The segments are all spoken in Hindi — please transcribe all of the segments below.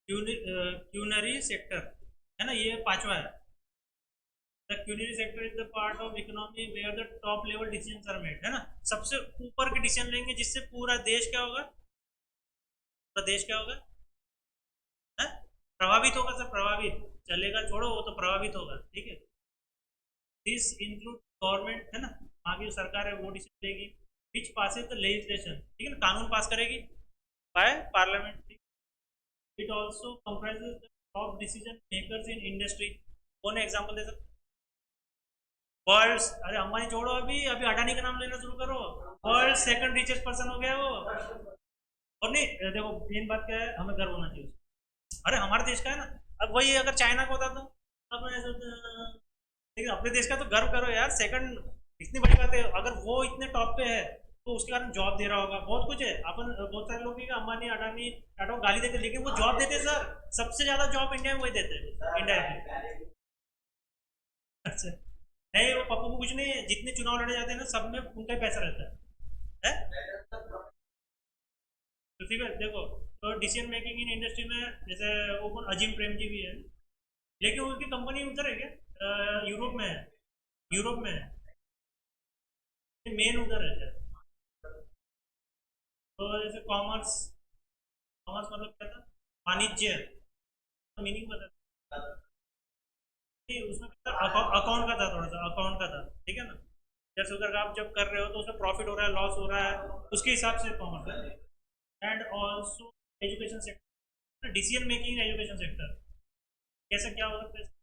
क्यूनरी सेक्टर है ना, ये पांचवा है। The quinary sector is the part of economy where the top level decision are made, है ना, सबसे ऊपर के डिसीजन लेंगे जिससे पूरा देश क्या होगा, पूरा देश क्या होगा, है प्रभावित होगा सर, प्रभावित, चलेगा छोड़ो, वो तो प्रभावित होगा, ठीक है। दिस इंक्लूड गवर्नमेंट, है ना, वहाँ की जो सरकार है वो डिसीजन लेगी, विच पासेज द लेजिस्लेशन, ठीक है ना, कानून पास करेगी by parliament. It also comprises the top decision makers in industry. कौन एग्जाम्पल दे सकते, वर्ल्ड, अरे अंबानी छोड़ो, अभी अभी अडानी का नाम लेना शुरू करो, वर्ल्ड सेकंड रिचेस्ट पर्सन हो गया वो। और नहीं देखो मेन बात क्या है, हमें गर्व होना चाहिए, अरे हमारे देश का है ना। अब वही अगर चाइना का होता तो अब ऐसा लेकिन अपने देश का तो गर्व करो यार, सेकंड इतनी बड़ी बात है, अगर वो इतने टॉप पे है तो उसके कारण जॉब दे रहा होगा, बहुत कुछ है। अपन बहुत सारे लोग अंबानी अडानी टाटा को गाली देते, लेकिन वो जॉब देते सर, सबसे ज्यादा जॉब इंडिया में वही देते हैं इंडायरेक्टली। अच्छा, नहीं वो पप्पू को कुछ नहीं है, जितने चुनाव लड़े जाते हैं ना सब में उनका ही पैसा रहता है? तो ठीक है देखो, तो डिसीजन मेकिंग इन इंडस्ट्री में जैसे वो कौन अजीम प्रेम जी भी है, लेकिन उनकी कंपनी उधर है क्या, यूरोप में है, यूरोप में है, मेन उधर है। तो जैसे कॉमर्स, कॉमर्स मतलब क्या था, वाणिज्य, मीनिंग बता, नहीं उसमें अकाउंट का था, थोड़ा सा अकाउंट का था, ठीक है ना। जैसे उधर आप जब कर रहे हो तो उसमें प्रॉफिट हो रहा है लॉस हो रहा है, उसके हिसाब से कॉमर्स है। And also education sector, decision making education sector, कैसे क्या हो सकता है।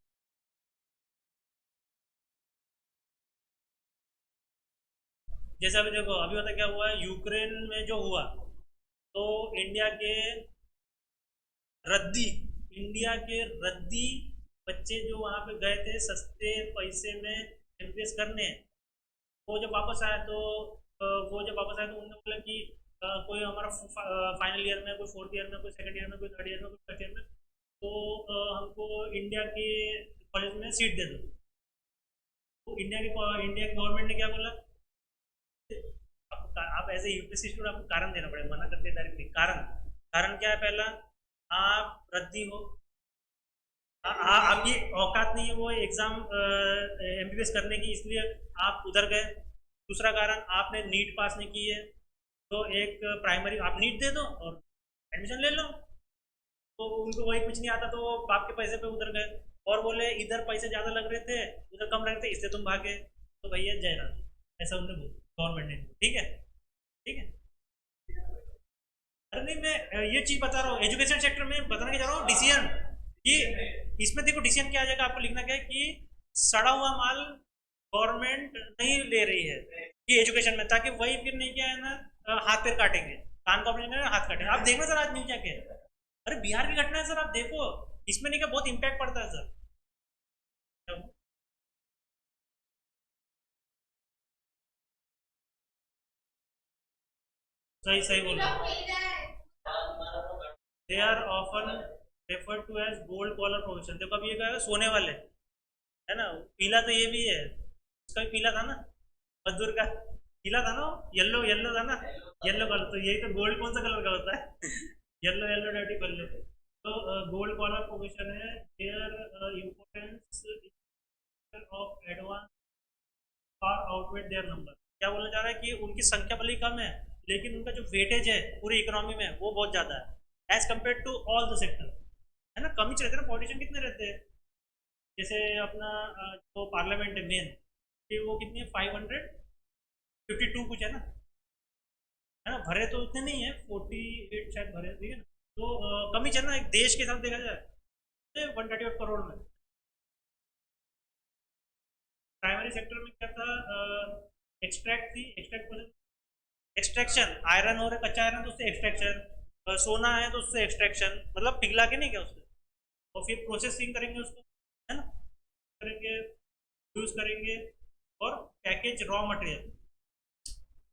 जैसे अभी देखो, अभी पता क्या हुआ है, यूक्रेन में जो हुआ, तो इंडिया के रद्दी, इंडिया के रद्दी बच्चे जो वहाँ पे गए थे सस्ते पैसे में एमबीबीएस करने, वो जब वापस आया तो वो जब वापस आया तो उन्होंने बोला कि कोई हमारा फाइनल ईयर में, कोई फोर्थ ईयर में, कोई सेकंड ईयर में, कोई थर्ड ईयर में, कोई फर्स्ट ईयर में, तो हमको इंडिया के कॉलेज में सीट दे दो। तो इंडिया की गवर्नमेंट ने क्या बोला, आप एज ए यूपीएससी स्टूडेंट आपको कारण देना पड़ेगा, मना करते डायरेक्टली, कारण, कारण क्या है, पहला आप रद्दी हो, आपकी औकात नहीं है वो एग्जाम एमबीबीएस करने की, इसलिए आप उधर गए। दूसरा कारण, आपने नीट पास नहीं की है, तो एक प्राइमरी आप नीट दे दो और एडमिशन ले लो। तो उनको वही कुछ नहीं आता तो वो बाप के पैसे पे उधर गए, और बोले इधर पैसे ज़्यादा लग रहे थे, उधर कम लग रहे थे, इससे तुम भागे, तो भैया जयराम, ऐसा उन्होंने बोला गवर्नमेंट ने, ठीक है, ठीक है। अरे नहीं मैं ये चीज बता रहा हूँ, एजुकेशन सेक्टर में बताने के जा रहा हूँ डिसीजन, कि इसमें देखो डिसीजन क्या आ जाएगा, आपको लिखना क्या है कि सड़ा हुआ माल गवर्नमेंट नहीं ले रही है कि एजुकेशन में, ताकि वही फिर नहीं क्या है ना, हाथ पैर काटेंगे, कान का ऑपरेशन है हाथ काटेंगे। आप देखना सर आज न्यूज जाके, अरे बिहार की घटना है सर, आप देखो, इसमें नहीं क्या बहुत इंपैक्ट पड़ता है सर। सही सही बोल रहे हो, they are often refer to as gold collar profession. देखो अब ये क्या है, सोने वाले, है ना, पीला तो ये भी है, उसका भी पीला था ना, मजदूर का पीला था ना, येलो येलो था ना, येलो कलर, तो यही तो गोल्ड कौन सा कलर का होता है येलो येलो डर्टी कलर। तो गोल्ड कॉलर प्रोफेशन है, their importance of advance far outweigh their number. क्या बोला जा रहा है कि उनकी संख्या भले ही कम है, लेकिन उनका जो वेटेज है पूरी इकोनॉमी में वो बहुत ज्यादा है as compare to all the sector, है ना, कम ही रहते हैं ना, पॉलिटिशियन कितने रहते हैं। जैसे अपना जो पार्लियामेंट है मेन, कि वो कितनी है, 552 कुछ है ना, भरे तो उतने नहीं है, 48 शायद भरे, ठीक है ना। तो कम ही चलना, एक देश के हिसाब से देखा जाए 138 करोड़ में। प्राइमरी सेक्टर में क्या था, एक्सट्रैक्ट थी, एक्सट्रैक्शन, आयरन और कच्चा आयरन तो उससे एक्सट्रैक्शन, सोना है तो उससे एक्सट्रैक्शन, मतलब पिघला के नहीं क्या उससे, और फिर प्रोसेसिंग करेंगे उसको, है ना, करेंगे, यूज करेंगे, और पैकेज रॉ मटेरियल,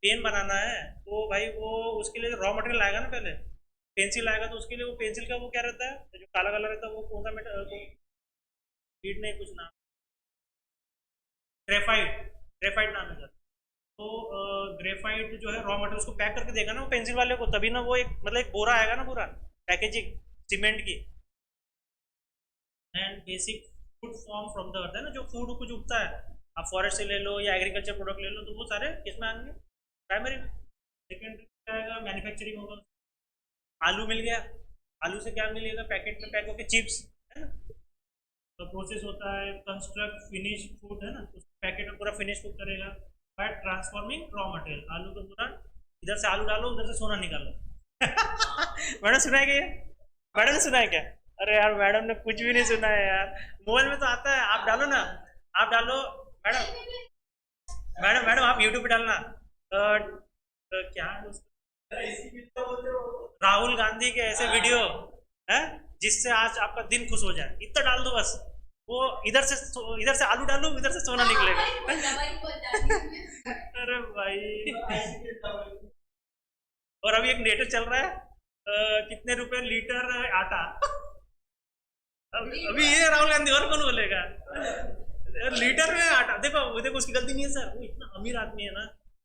पेन बनाना है तो भाई वो उसके लिए रॉ मटेरियल आएगा ना पहले, पेंसिल आएगा तो उसके लिए वो पेंसिल का वो क्या रहता है जो काला काला रहता है, वो कौन सा मेटल, लीड नहीं कुछ नाम, ग्रेफाइट, ग्रेफाइट नाम है सर। तो ग्रेफाइट जो है रॉ मटेरियल उसको पैक करके देगा ना वो पेंसिल वाले को, तभी ना वो एक मतलब एक बोरा आएगा ना पूरा पैकेजिंग सीमेंट की, and basic food form from the earth, है ना, जो फूड कुछ उगता है, आप फॉरेस्ट से ले लो या एग्रीकल्चर प्रोडक्ट ले लो, तो वो सारे किसमें आएंगे, प्राइमरी में। सेकेंडरी क्या आएगा, मैन्युफैक्चरिंग होगा। आलू मिल गया, आलू से क्या मिलेगा, पैकेट में पैक होकर चिप्स, है ना। तो प्रोसेस होता है कंस्ट्रक्ट फिनिश फूड, है ना, उस पैकेट में पूरा फिनिश फूड करेगा बाय ट्रांसफॉर्मिंग रॉ मटेरियल। आलू को पूरा, इधर से आलू डालो, उधर से सोना निकालो। मैडम सुना है क्या ये? मैडम ने सुना है क्या? अरे यार मैडम ने कुछ भी नहीं सुना है यार, मोबाइल में तो आता है, आप डालो ना, आप डालो। मैडम, मैडम आप यूट्यूब पे डालना, क्या है राहुल गांधी के ऐसे वीडियो है जिससे आज आपका दिन खुश हो जाए, इतना डाल दो बस। वो इधर से आलू डालो, इधर से सोना निकलेगा। अरे भाई, और अभी एक नेटर चल रहा है, कितने रुपए लीटर आटा। अभी ये राहुल गांधी, और कौन बोलेगा लीटर में आटा। देखो वो, देखो उसकी गलती नहीं है सर, वो इतना अमीर आदमी है ना,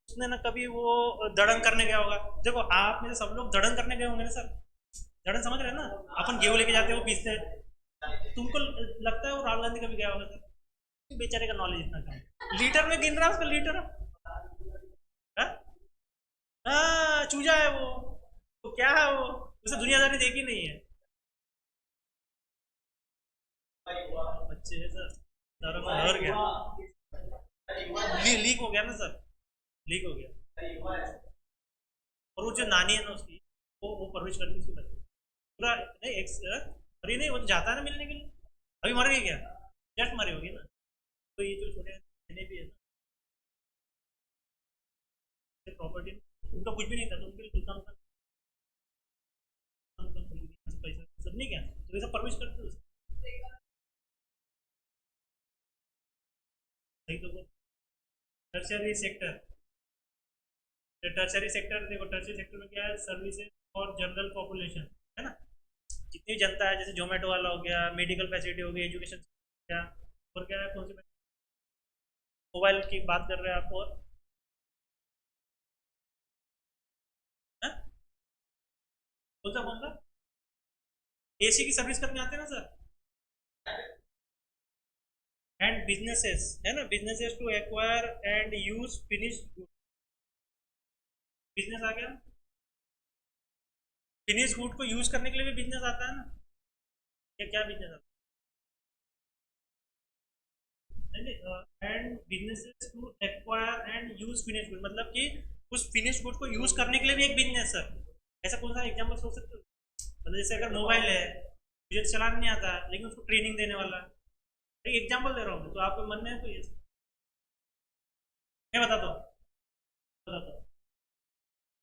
उसने ना कभी वो दड़न करने गया होगा। देखो आप में से सब लोग दड़न करने गए होंगे ना सर, दड़न समझ रहे हैं ना, अपन गेहूं लेके जाते हैं वो पीसते हैं, तुमको लगता है वो राहुल गांधी कभी गया होगा सर? बेचारे का नॉलेज इतना कम, लीटर में गिन रहा है उसका लीटर। हाँ? हाँ, चूजा है वो, तो क्या है वो, उसे दुनियादारी देखी नहीं है। बच्चे है सर, सारा भर गया, लीक हो गया ना सर, लीक हो गया। और वो जो नानी है ना उसकी, वो परवरिश करती है उसके बच्चे पूरा। नहीं अरे नहीं, वो तो जाता है ना मिलने के लिए। अभी मर गई क्या? जस्ट मरी होगी ना। तो ये जो छोटे बहने भी है ना, प्रॉपर्टी उनका कुछ भी नहीं था, तो उनके लिए दुकान पैसा सब नहीं क्या, तो ये सब परवरिश करते थे। नहीं तो वो टर्शियरी सेक्टर, टर्शियरी सेक्टर देखो, टर्शियरी सेक्टर में क्या है, सर्विसेज और जनरल पॉपुलेशन, है ना, जितनी जनता है, जैसे जोमेटो वाला हो गया, मेडिकल फैसिलिटी हो गई, एजुकेशन क्या, और क्या है, कौन सी मोबाइल की बात कर रहे हैं आप, और है? कौन सा एसी की सर्विस करने आते हैं ना सर। एंड बिजनेसेस, है ना, businesses to acquire and use finish good, business आ गया, फिनिश गुड को यूज करने के लिए भी बिजनेस आता है ना, क्या क्या बिजनेस आता है, and businesses to acquire and use finish good, मतलब कि उस फिनिश गुड को यूज करने के लिए भी एक बिजनेस है। ऐसा कौन सा एग्जाम्पल सोच सकते हो? मतलब जैसे अगर मोबाइल है, मुझे चलाना नहीं आता लेकिन उसको ट्रेनिंग देने वाला, एक एग्जाम्पल दे रहा हूँ, तो आपके मन में है कोई ऐसा? मैं बताता हूँ, बताता हूँ।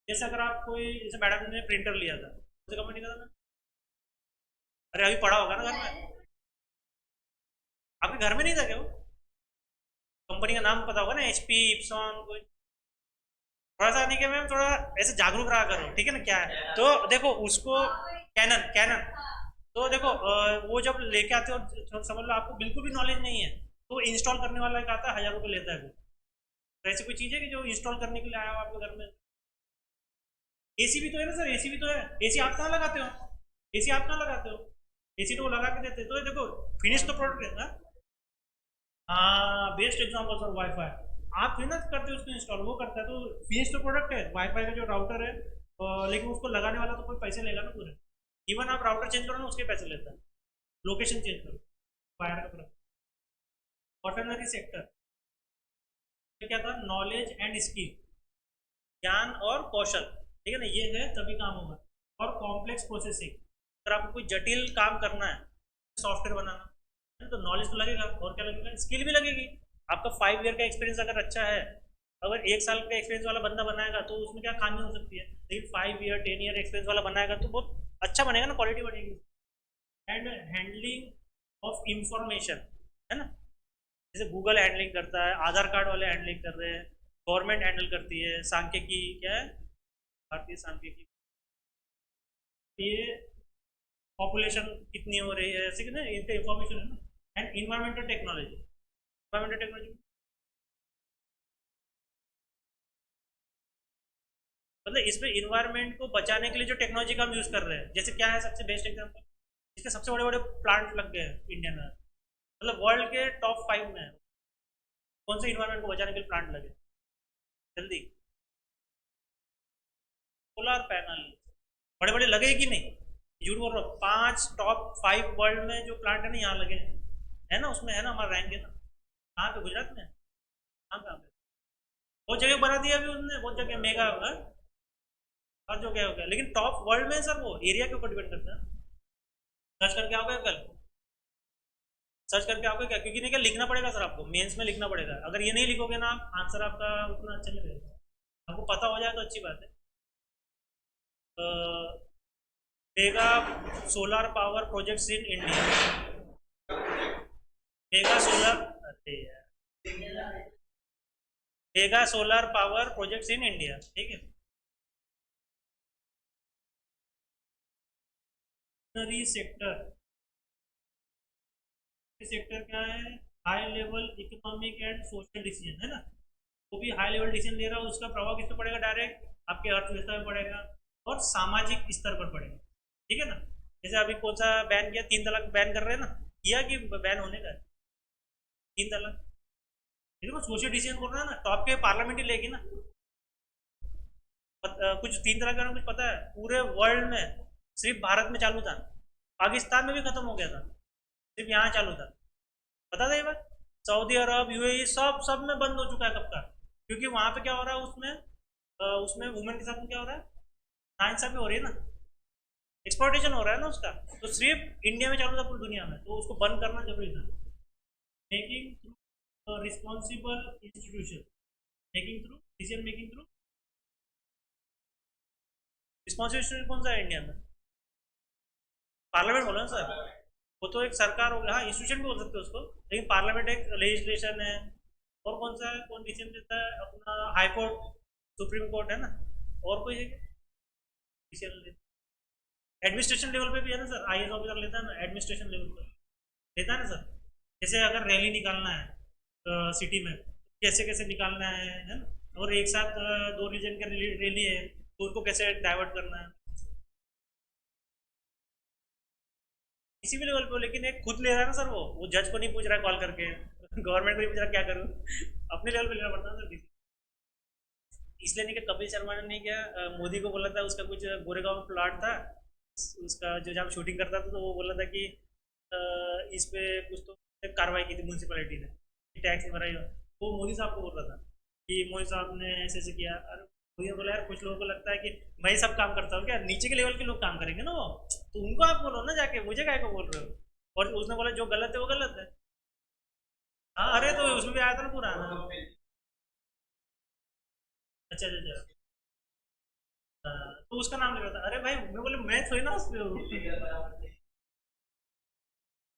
जैसे अगर आप कोई, जैसे मैडम ने प्रिंटर लिया था, उसे कंपनी का था ना, अरे अभी पड़ा होगा ना घर में, आपके घर में नहीं था क्या वो? कंपनी का नाम पता होगा ना, एचपी, इप्सॉन, कोई। थोड़ा सा नहीं क्या मैम, थोड़ा ऐसे जागरूक रहा करो, ठीक है ना, क्या है तो देखो उसको, कैनन, कैनन। तो देखो वो जब लेके आते हो, समझ लो आपको बिल्कुल भी नॉलेज नहीं है, तो इंस्टॉल करने वाला एक आता है, 1000 रुपये लेता है वो। तो ऐसी कोई चीज़ है कि जो इंस्टॉल करने के लिए आया हो आपके घर में? एसी भी तो है ना सर, एसी भी तो है। एसी आप कहाँ लगाते हो? एसी आप कहाँ लगाते हो? एसी तो वो लगा के देते, तो ये देखो फिनिश तो प्रोडक्ट है ना। हाँ, बेस्ट एग्जांपल सर, वाईफाई। आप फिर ना करते हो उसको इंस्टॉल, वो करता है, तो फिनिश तो प्रोडक्ट है वाईफाई का जो राउटर है, लेकिन उसको लगाने वाला तो कोई पैसे लेगा ना पूरे। इवन आप राउटर चेंज करो ना, उसके पैसे लेता है, लोकेशन चेंज करो, वायर का प्रोडक्ट। क्वाटरनरी सेक्टर क्या था, नॉलेज एंड स्किल, ज्ञान और कौशल, ठीक है ना, ये है तभी काम होगा। और कॉम्प्लेक्स प्रोसेसिंग, अगर आपको कोई जटिल काम करना है, सॉफ्टवेयर बनाना है, तो नॉलेज तो लगेगा, और क्या लगेगा, स्किल भी लगेगी। आपका 5 ईयर का एक्सपीरियंस अगर अच्छा है, अगर 1 साल का एक्सपीरियंस वाला बंदा बनाएगा तो उसमें क्या खामी हो सकती है, लेकिन 5 ईयर 10 ईयर एक्सपीरियंस वाला बनाएगा तो बहुत अच्छा बनेगा ना, क्वालिटी बनेगी। एंड हैंडलिंग ऑफ इंफॉर्मेशन, है ना, जैसे गूगल हैंडलिंग करता है, आधार कार्ड वाले हैंडलिंग कर रहे हैं, गवर्नमेंट हैंडल करती है, सांख्यिकी क्या है, भारतीय सांख्यिकी, ये पॉपुलेशन कितनी हो रही है, ऐसे कि ना, इनका इंफॉर्मेशन है ना। And environmental technology, environmental technology मतलब इसमें इन्वायरमेंट को बचाने के लिए जो टेक्नोलॉजी का हम यूज कर रहे हैं, जैसे क्या है सबसे बेस्ट एग्जांपल, इसके सबसे बड़े बड़े प्लांट लग गए हैं इंडिया में, मतलब वर्ल्ड के टॉप 5 में है। कौन से इन्वायरमेंट को बचाने के लिए प्लांट लगे जल्दी? सोलर पैनल बड़े बड़े लगे कि नहीं? झूठ बोल रहा हूँ, 5 टॉप 5 वर्ल्ड में जो प्लांट है ना यहाँ लगे हैं, है ना, उसमें है ना, हमारा रैंक है ना। कहाँ पे? गुजरात में? कहाँ पे? बहुत जगह बना दिया अभी उसने, बहुत जगह मेगा है। और जो क्या हो गया, लेकिन टॉप वर्ल्ड में सर वो एरिया के ऊपर डिपेंड करता है। सर्च करके आओगे कल? सर्च करके आओगे क्या? क्योंकि नहीं क्या लिखना पड़ेगा सर, आपको मेंस में लिखना पड़ेगा। अगर ये नहीं लिखोगे ना आप, आंसर आपका उतना अच्छा नहीं रहेगा। आपको पता हो जाए तो अच्छी बात है। Mega solar power projects in India. Mega solar, अरे यार, mega solar power projects in India, ठीक है। सेक्टर, सेक्टर क्या है? High level economic and social decision है ना। वो भी हाई लेवल डिसीजन ले रहा है, उसका प्रभाव किस पे पड़ेगा? डायरेक्ट आपके अर्थव्यवस्था में पड़ेगा और सामाजिक स्तर पर पड़ेगा, ठीक है ना। जैसे अभी कौन सा बैन किया? 3 तलाक बैन कर रहे हैं ना, किया कि बैन होने का है? 3 तलाक, ये तो सोशल डिसीजन बोल रहा है ना, तो आपके पार्लियामेंट ही लेगी ना। कुछ 3 तलाक का कुछ पता है? पूरे वर्ल्ड में सिर्फ भारत में चालू था, पाकिस्तान में भी खत्म हो गया था, सिर्फ यहाँ चालू था। पता था ये बात? सऊदी अरब, यूएई, सब सब में बंद हो चुका है कब का। क्योंकि वहां पे क्या हो रहा है उसमें, उसमें वुमेन के साथ में क्या हो रहा है? नाइंसाफी हो रही है ना, एक्सप्लॉयटेशन हो रहा है ना उसका। तो सिर्फ इंडिया में चालू था पूरी दुनिया में, तो उसको बंद करना जरूरी था। Making through responsible institution, making through decision making through responsible institution कौन सा है इंडिया में? पार्लियामेंट बोलो ना सर। वो तो एक सरकार हो गया, हाँ इंस्टीट्यूशन भी बोल सकते हो उसको, लेकिन पार्लियामेंट एक लेजिस्लेशन है। और कौन सा है, कौन डिसीजन लेता है? अपना हाई कोर्ट, सुप्रीम कोर्ट है ना। और कोई है डिसीजन? एडमिनिस्ट्रेशन लेवल पे भी है ना सर, आईएएस ऑफिसर लेता है ना एडमिनिस्ट्रेशन लेवल पर, लेता है ना सर। जैसे अगर रैली निकालना है सिटी में, कैसे कैसे निकालना है ना। और एक साथ 2 रीजन के रैली है, तो उनको कैसे डाइवर्ट करना है, किसी भी लेवल पे हो। लेकिन एक खुद ले रहा है ना सर, वो जज को नहीं पूछ रहा है कॉल करके, गवर्नमेंट को नहीं पूछ रहा क्या करूँ, अपने लेवल पे लेना पड़ता है सर decision। इसलिए नहीं कि कपिल शर्मा ने नहीं क्या मोदी को बोला था, उसका कुछ गोरेगांव में प्लाट था, उसका जो जहाँ शूटिंग करता था, तो वो बोला था कि इस पे कुछ तो कार्रवाई की थी म्यूनसिपैलिटी ने, टैक्स नहीं भरा। वो मोदी साहब को बोल रहा था कि मोदी साहब ने ऐसे ऐसे किया। अरे मोदी ने बोला यार, कुछ लोगों को लगता है कि मैं ही सब काम करता हूँ क्या, नीचे के लेवल के लोग काम करेंगे ना वो, तो उनको आप बोलो ना जाके, मुझे काय को बोल रहे हो। और उसने बोला जो गलत है वो गलत है। हाँ, अरे तो उसमें भी आया था ना पूरा। अच्छा अच्छा अच्छा। तो उसका नाम ले रहा था, अरे भाई मैं बोले मैं थोड़ी ना उसमें हूँ।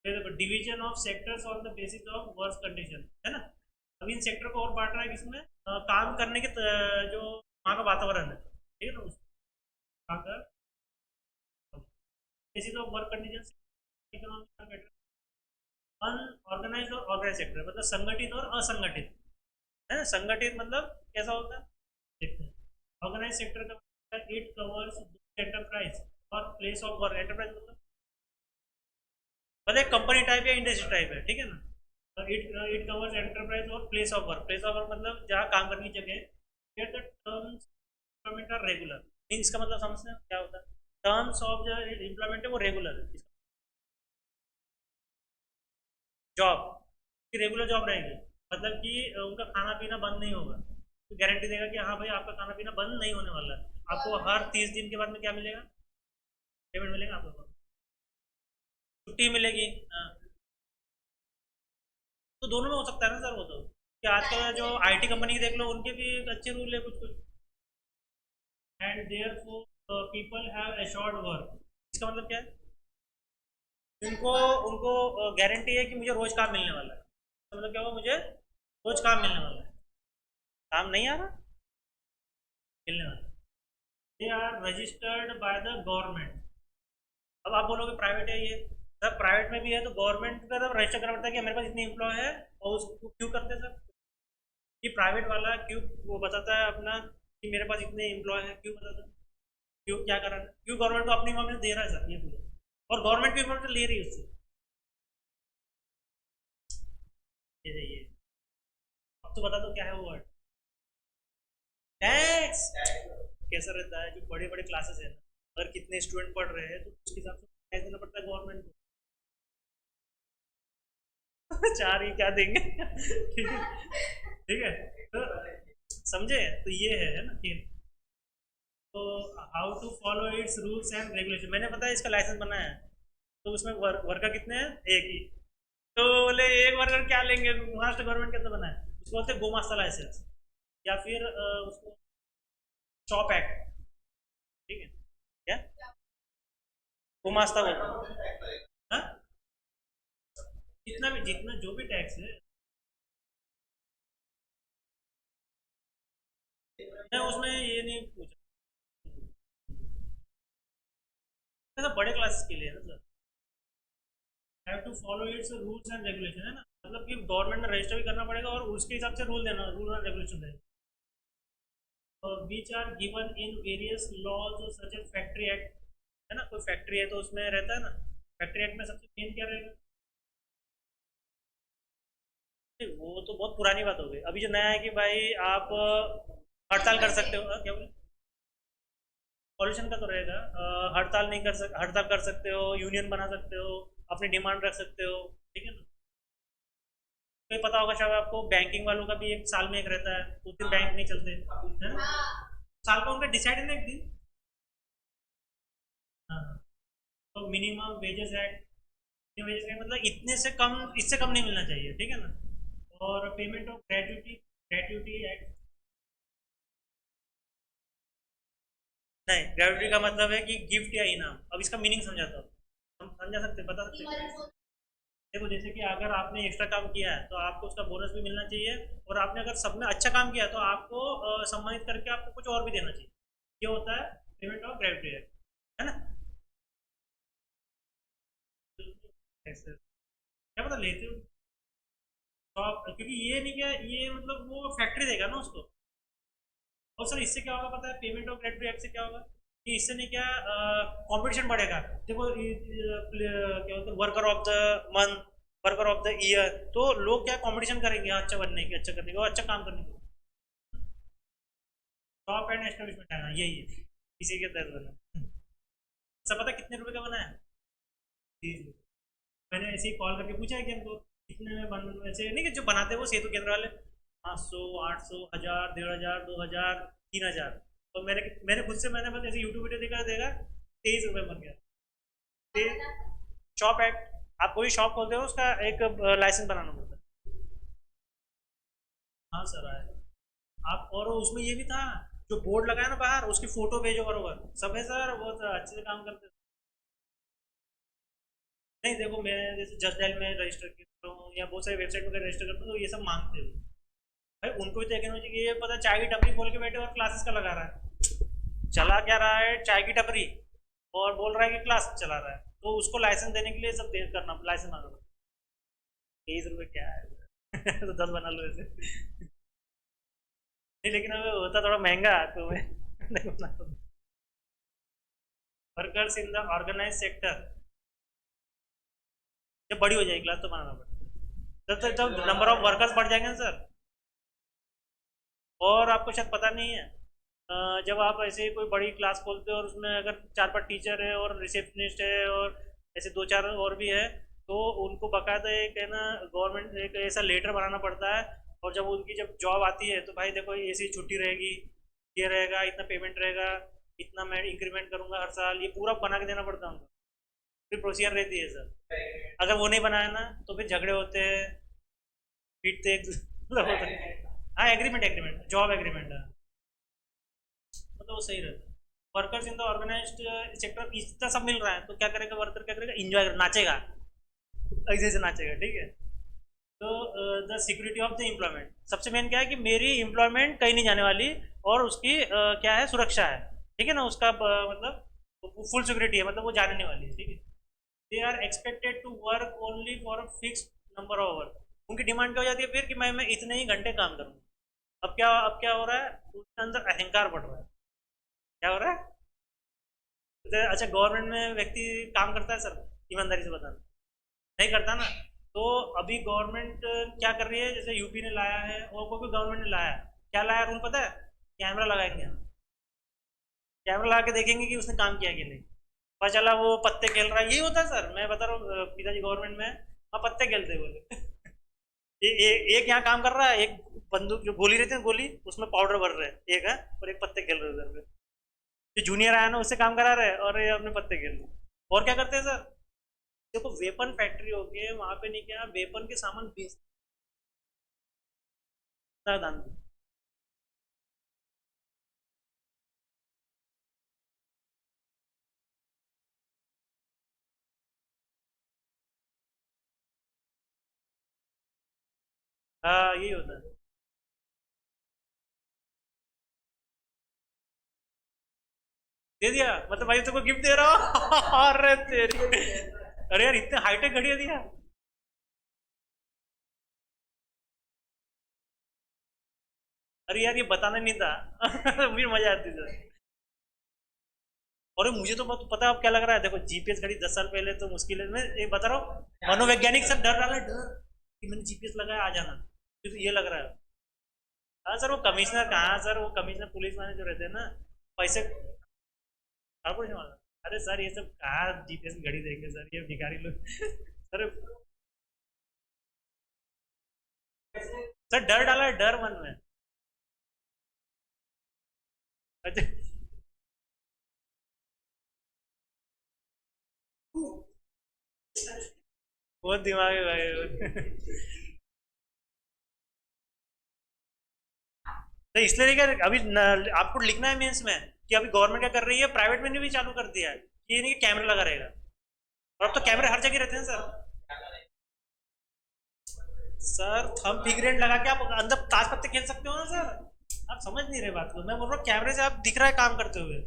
देखो, division of sectors on the basis of work condition, है ना। अब इन सेक्टर को और बांट रहा है किसमें? काम करने के जो वहाँ का वातावरण है, ठीक है ना, उस वहाँ का basis of work condition, economic, unorganise और ऑर्गेनाइज सेक्टर, मतलब संगठित और असंगठित, है ना। संगठित मतलब कैसा होता है, देखते हैं। ऑर्गेनाइज सेक्टर का मतलब इट कवर्स एंटरप्राइज और प्लेस ऑफ वर्क। एंटरप्राइज मतलब एक कंपनी टाइप या इंडस्ट्री टाइप है, ठीक है ना। इट कवर्स एंटरप्राइज और place of work. Place of work मतलब जहाँ काम करने की जगह। Here the terms employment are regular, इसका मतलब समझते हैं क्या होता है? टर्म्स ऑफ जो एम्प्लॉयमेंट है वो रेगुलर है। जॉब की रेगुलर जॉब रहेगी, मतलब कि उनका खाना पीना बंद नहीं होगा, तो गारंटी देगा कि हाँ भाई आपका खाना पीना बंद नहीं होने वाला है। आपको हर 30 दिन के बाद में क्या मिलेगा? पेमेंट मिलेगा आपको, छुट्टी मिलेगी। हाँ, तो दोनों में हो सकता है ना सर वो तो। कि आजकल जो आईटी कंपनी देख लो, उनके भी एक अच्छे रूल है कुछ कुछ। And therefore people have assured work, इसका मतलब क्या है? उनको उनको गारंटी है कि मुझे रोज काम मिलने वाला है। तो मतलब क्या हुआ, मुझे रोज काम मिलने वाला है। काम नहीं आ रहा, मिलने वाला है। They are registered by the government. अब आप बोलोगे प्राइवेट है ये, सर प्राइवेट में भी है तो गवर्नमेंट का तो रजिस्टर करना पड़ता है कि मेरे पास इतने एम्प्लॉय है। और उसको क्यों करते हैं सर? कि प्राइवेट वाला क्यों वो बताता है अपना कि मेरे पास इतने एम्प्लॉय है, क्यों बताता है? क्यों क्या करा है? क्यों गवर्नमेंट को अपनी मामले दे रहा है सर, ये बोलो। और गवर्नमेंट भी इंफॉर्मेशन ले रही है उससे। ये अब तो बता दो क्या है वो वर्ड। टैक्स। कैसा रहता है, जो बड़े बड़े क्लासेस है ना, अगर कितने स्टूडेंट पढ़ रहे हैं तो उसके हिसाब से टैक्स देना पड़ता है गवर्नमेंट को। चार ही क्या देंगे। ठीक है, ठीक है। तो समझे, तो ये है ना कि तो how to follow its rules and regulation, मैंने पता है इसका लाइसेंस बनाया है। तो उसमें वर्कर कितने हैं, एक ही। तो बोले एक वर्कर क्या लेंगे, महाराष्ट्र गवर्नमेंट के अंदर बनाया है, उसको बोलते हैं गोमास्ता लाइसेंस, या फिर उसको शॉप एक्ट। ठीक है, क्या गोमास्ता बोलते हैं। हाँ? जितना भी, जितना जो भी टैक्स है, मैं उसमें ये नहीं पूछा। मैं तो बड़े क्लासेस के लिए है ना sir. Have to follow its rules and regulation, है ना, मतलब कि गवर्नमेंट में रजिस्टर भी करना पड़ेगा और उसके हिसाब से रूल देना, रूल एंड रेगुलेशन देना। Which are given in various laws such as factory act, है ना, कोई फैक्ट्री है तो उसमें रहता है ना, फैक्ट्री एक्ट में सबसे मेन क्या रहेगा। नहीं, वो तो बहुत पुरानी बात हो गई, अभी जो नया है कि भाई आप हड़ताल कर सकते हो। क्या बोले, पॉल्यूशन का तो रहेगा, हड़ताल नहीं कर सक हड़ताल कर सकते हो, यूनियन बना सकते हो, अपनी डिमांड रख सकते हो। ठीक है ना। कोई पता होगा शायद आपको, बैंकिंग वालों का भी एक साल में एक रहता है, उस दिन बैंक नहीं चलते है ना, साल का उनका डिसाइड है ना एक दिन। हाँ। तो minimum wages act, wages act मतलब इतने से कम, इससे कम नहीं मिलना चाहिए, ठीक है ना। और पेमेंट ऑफ ग्रेट्यूटी, ग्रेट्यूटी एक्ट। नहीं, ग्रेट्यूटी का मतलब है कि गिफ्ट या इनाम, अब इसका मीनिंग समझाता हूँ, हम समझा सकते, बता सकते हैं। देखो जैसे कि अगर आपने एक्स्ट्रा काम किया है तो आपको उसका बोनस भी मिलना चाहिए, और आपने अगर सब में अच्छा काम किया तो आपको सम्मानित करके आपको कुछ और भी देना चाहिए। ये होता है पेमेंट ऑफ ग्रेट्यूटी, है ना। ऐसे क्या पता लेते हो तो आप, क्योंकि ये नहीं, क्या ये मतलब वो फैक्ट्री देगा ना उसको। और सर इससे क्या होगा पता है, पेमेंट ऑफ ग्रेट्यूटी एक्ट से क्या होगा कि इससे नहीं क्या, कंपटीशन बढ़ेगा। देखो क्या बोलते हैं, worker of the month, worker of the year, तो लोग क्या कंपटीशन करेंगे अच्छा बनने की, अच्छा करने की और अच्छा काम करने की। टॉप एंड एस्टेब्लिशमेंट है ना, यही है, इसी के तहत बना। सब पता कितने रुपए का बना है, 30 रुपये। मैंने ऐसे ही कॉल करके पूछा है कि हमको कितने में बन, वैसे नहीं कि जो बनाते हैं वो सेतु केंद्र वाले, 500, 800, 1000, 1500, 2000, 3000। तो मैंने मैंने खुद से, मैंने बस ऐसे यूट्यूब वीडियो देखा देखा, 23 रुपये बन गया। शॉप एक्ट, आप कोई शॉप खोलते हो उसका एक लाइसेंस बनाना पड़ता है। हाँ सर आए। आप, और उसमें ये भी था, जो बोर्ड लगाया ना बाहर, उसकी फोटो भेजो बरोबर, सब है सर, बहुत अच्छे से काम करते हैं। नहीं देखो, मैं जैसे जस्ट डायल में रजिस्टर करता हूँ या बहुत सारी वेबसाइट में रजिस्टर करता हूँ तो ये सब मांगते हो। भाई उनको भी देखना चाहिए कि ये पता चाय की टपरी खोल के बैठे और क्लासेस का लगा रहा है, चला क्या रहा है चाय की टपरी, और बोल रहा है कि क्लास चला रहा है, तो उसको लाइसेंस देने के लिए सब करना, लाइसेंस मांगना। 23 रुपये क्या है। तो 10 बना लो ऐसे। नहीं लेकिन अगर होता थोड़ा महंगा तो मैं नहीं बना। Workers in the organise sector, जब बड़ी हो जाएगी क्लास तो बनाना पड़ेगा, जब तक जब नंबर ऑफ वर्कर्स बढ़ जाएंगे ना सर। और आपको शायद पता नहीं है, जब आप ऐसे कोई बड़ी क्लास खोलते हो और उसमें अगर 4-5 टीचर है और रिसेप्शनिस्ट है और ऐसे 2-4 और भी है, तो उनको बकायदा एक है ना, गवर्नमेंट एक ऐसा लेटर बनाना पड़ता है। और जब उनकी जब जॉब आती है तो भाई देखो ऐसी छुट्टी रहेगी, ये रहेगा, इतना पेमेंट रहेगा, इतना मैं इंक्रीमेंट करूंगा हर साल, ये पूरा बना के देना पड़ता है उनको। फिर प्रोसीजर रहती है सर, अगर वो नहीं बनाया ना तो फिर झगड़े होते हैं, पीटते एक मतलब होता है। हाँ एग्रीमेंट, एग्रीमेंट जॉब एग्रीमेंट है, मतलब वो सही रहता है। Workers in the organised sector, इतना सब मिल रहा है तो क्या करेगा वर्कर, क्या करेगा, इंजॉय नाचेगा, ऐसे से नाचेगा, ठीक है। तो the security of the employment, सबसे मेन क्या है कि मेरी एम्प्लॉयमेंट कहीं नहीं जाने वाली, और उसकी क्या है, सुरक्षा है, ठीक है ना, उसका मतलब फुल सिक्योरिटी है, मतलब वो जाने नहीं वाली है, ठीक है। They are expected to work only for a fix number of hour, उनकी डिमांड क्या हो जाती है फिर कि मैं इतने ही घंटे काम करूँ। अब क्या हो रहा है, उसके अंदर अहंकार बढ़ रहा है। क्या हो रहा है, तो अच्छा गवर्नमेंट में व्यक्ति काम करता है सर, ईमानदारी से बताना, नहीं करता ना। तो अभी गवर्नमेंट क्या कर रही है, जैसे यूपी ने लाया है और कोई भी गवर्नमेंट ने लाया है, क्या लाया रूल पता है? कैमरा लगाएंगे हम, कैमरा लगा के देखेंगे कि उसने काम किया कि नहीं। पता चला वो पत्ते खेल रहा है, यही होता है सर, मैं बता रहा हूँ, पिताजी गवर्नमेंट में है, हाँ पत्ते खेलते हैं बोले। एक यहाँ काम कर रहा है, एक बंदूक जो गोली रहती है ना, गोली उसमें पाउडर भर रहे हैं एक है, और एक पत्ते खेल रहे हैं उधर पे। जो जूनियर आया ना उससे काम करा रहे हैं और ये अपने पत्ते खेल रहे हैं। और क्या करते हैं सर, देखो वेपन फैक्ट्री हो गई वहां पे, नहीं क्या वेपन के सामान बेचता है दान। हाँ यही होता है। दे दिया मतलब भाई तेरे को गिफ्ट दे रहा हूँ। अरे तेरी, अरे यार इतने हाईटेक घड़िया दिया। अरे यार ये बताना नहीं था। मुझे मजा आती सर। और मुझे तो बहुत पता है अब क्या लग रहा है, देखो जीपीएस घड़ी 10 साल पहले तो मुश्किल है, मैं ये बता रहा हूँ, मनोवैज्ञानिक सब डर रहा है, डर कि मैंने जीपीएस लगाया आ जाना, तो ये लग रहा है। हाँ सर वो कमिश्नर कहाँ सर, वो कमिश्नर पुलिस वाले जो रहते हैं ना, पैसे कॉर्पोरेशन वाला। अरे सर ये सब कहाँ जीपीएस की घड़ी देंगे सर, ये भिखारी लोग। सर, सर डर डाला है, डर मन में। अच्छा, बहुत दिमाग है भाई। तो इसलिए नहीं कर अभी आपको लिखना है मेंस में कि अभी गवर्नमेंट क्या कर रही है, प्राइवेट में ने भी चालू कर दिया है कि ये नहीं कि कैमरा लगा रहेगा। और अब तो कैमरे हर जगह रहते हैं सर। सर थंब फिंगरेंट लगा के आप अंदर ताश पत्ते खेल सकते हो ना सर, आप समझ नहीं रहे बात को, मैं बोल रहा हूँ कैमरे से आप दिख रहा है काम करते हुए।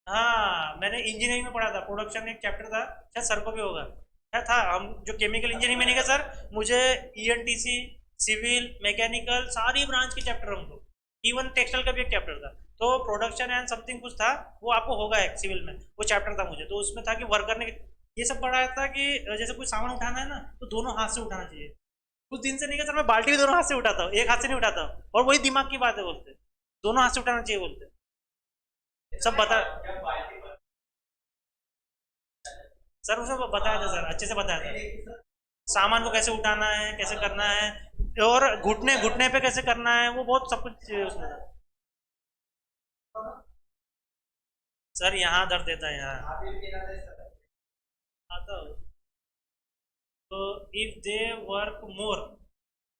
हाँ मैंने इंजीनियरिंग में पढ़ा था, प्रोडक्शन में एक चैप्टर था, शायद सर को भी होगा, क्या था, हम जो केमिकल इंजीनियरिंग में नहीं गए सर, मुझे ईएनटीसी, सिविल, मैकेनिकल सारी ब्रांच के चैप्टर हमको, इवन टेक्सटाइल का भी एक चैप्टर था। तो प्रोडक्शन एंड समथिंग कुछ था, वो आपको होगा एक सिविल में, वो चैप्टर था मुझे, तो उसमें था कि वर्कर ने ये सब पढ़ाया था कि जैसे कोई सामान उठाना है ना तो दोनों हाथ से उठाना चाहिए। कुछ दिन से नहीं कहा सर, मैं बाल्टी भी दोनों हाथ से उठाता हूँ, एक हाथ से नहीं उठाता हूँ, और वही दिमाग की बात है बोलते, दोनों हाथ से उठाना चाहिए बोलते, सब बता। सर उसने बताया था सर, अच्छे से बताया था, सामान को कैसे उठाना है, कैसे करना है, और घुटने घुटने पे कैसे करना है, वो बहुत सब कुछ उसमें था। सर यहाँ दर्द देता है यहाँ, आता हो। तो इफ दे वर्क मोर,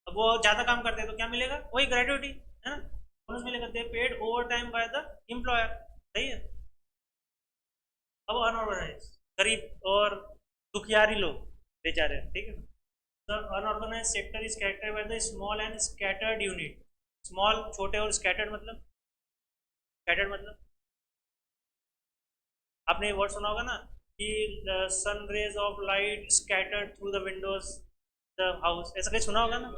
अब वो ज्यादा काम करते हैं तो क्या मिलेगा, वही ग्रेजुएटी है ना, बोनस मिलेगा, दे paid over time by the employer, सही है। अब अनऑर्गेनाइज गरीब और दुखियारी लोग बेचारे, ठीक है। The unorganized sector is characterized by the small and scattered unit. Small छोटे और scattered मतलब, scattered मतलब आपने ये वर्ड सुना होगा ना कि the sun rays of light scattered through the windows the house, ऐसा कहीं सुना होगा ना।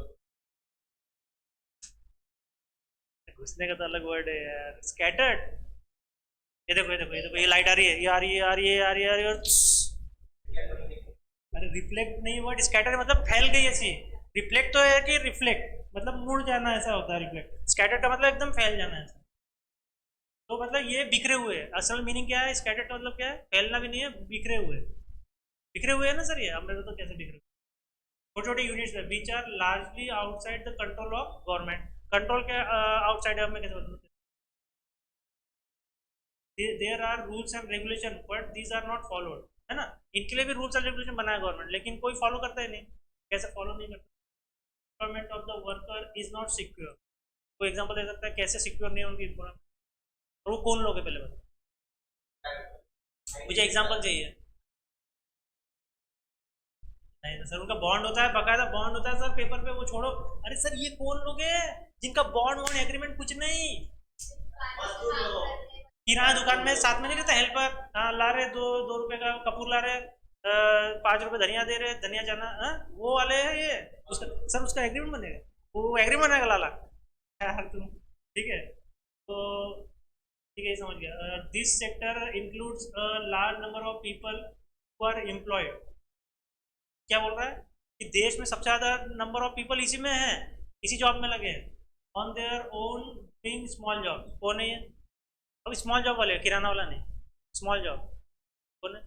घुसने का तो अलग वर्ड है यार, scattered। ये देखो ये देखो ये देखो, ये लाइट आ रही है, ये आ रही है, आ रही है, आ रही है, आ रही है, और अरे रिफ्लेक्ट नहीं, वर्ड स्कैटर मतलब फैल गई ऐसी। रिफ्लेक्ट तो है कि रिफ्लेक्ट मतलब मुड़ जाना, ऐसा होता है रिफ्लेक्ट, स्कैटर का मतलब एकदम फैल जाना ऐसा। तो मतलब ये बिखरे हुए है, असल मीनिंग क्या है स्कैटर का, मतलब क्या है, फैलना भी नहीं है, बिखरे हुए, बिखरे हुए है ना सर, ये हमने तो कैसे बिखरे, छोटे छोटे यूनिट्स है which are largely outside the control of government, control के आउटसाइड है, हमें कैसे मतलब, there are rules and regulation but these are not followed, है ना। इनके लिए भी रूल्स एंड रेगुलेशन बनाया गवर्नमेंट, लेकिन कोई फॉलो करता ही नहीं, कैसे फॉलो नहीं करता। Employment of the worker is not secure, कोई एग्जांपल दे सकता है कैसे सिक्योर नहीं होंगी एम्प्लॉयमेंट, और वो कौन लोग है पहले बताओ, मुझे एग्जांपल चाहिए। नहीं तो सर उनका बॉन्ड होता है, बकायदा बॉन्ड होता है सर पेपर पे, वो छोड़ो। अरे सर ये कौन लोग हैं जिनका बॉन्ड वॉन्ड एग्रीमेंट कुछ नहीं, किराना दुकान में साथ में नहीं रहता हेल्पर, हाँ ला रहे 2 2 रुपए का कपूर ला रहे, 5 रुपए धनिया दे रहे, धनिया जाना, हाँ वो वाले हैं ये, उसका सर उसका एग्रीमेंट बनेगा, वो एग्रीमेंट बनेगा लाला यार तुम, ठीक है। तो ठीक है, समझ गया। This sector includes a large number of people who are employed. क्या बोल रहा है कि देश में सबसे ज़्यादा नंबर ऑफ पीपल इसी में है, इसी जॉब में लगे हैं, on their own doing small job. कौन है ये? अब स्मॉल जॉब वाले, किराना वाला नहीं, स्मॉल जॉब। कौन है?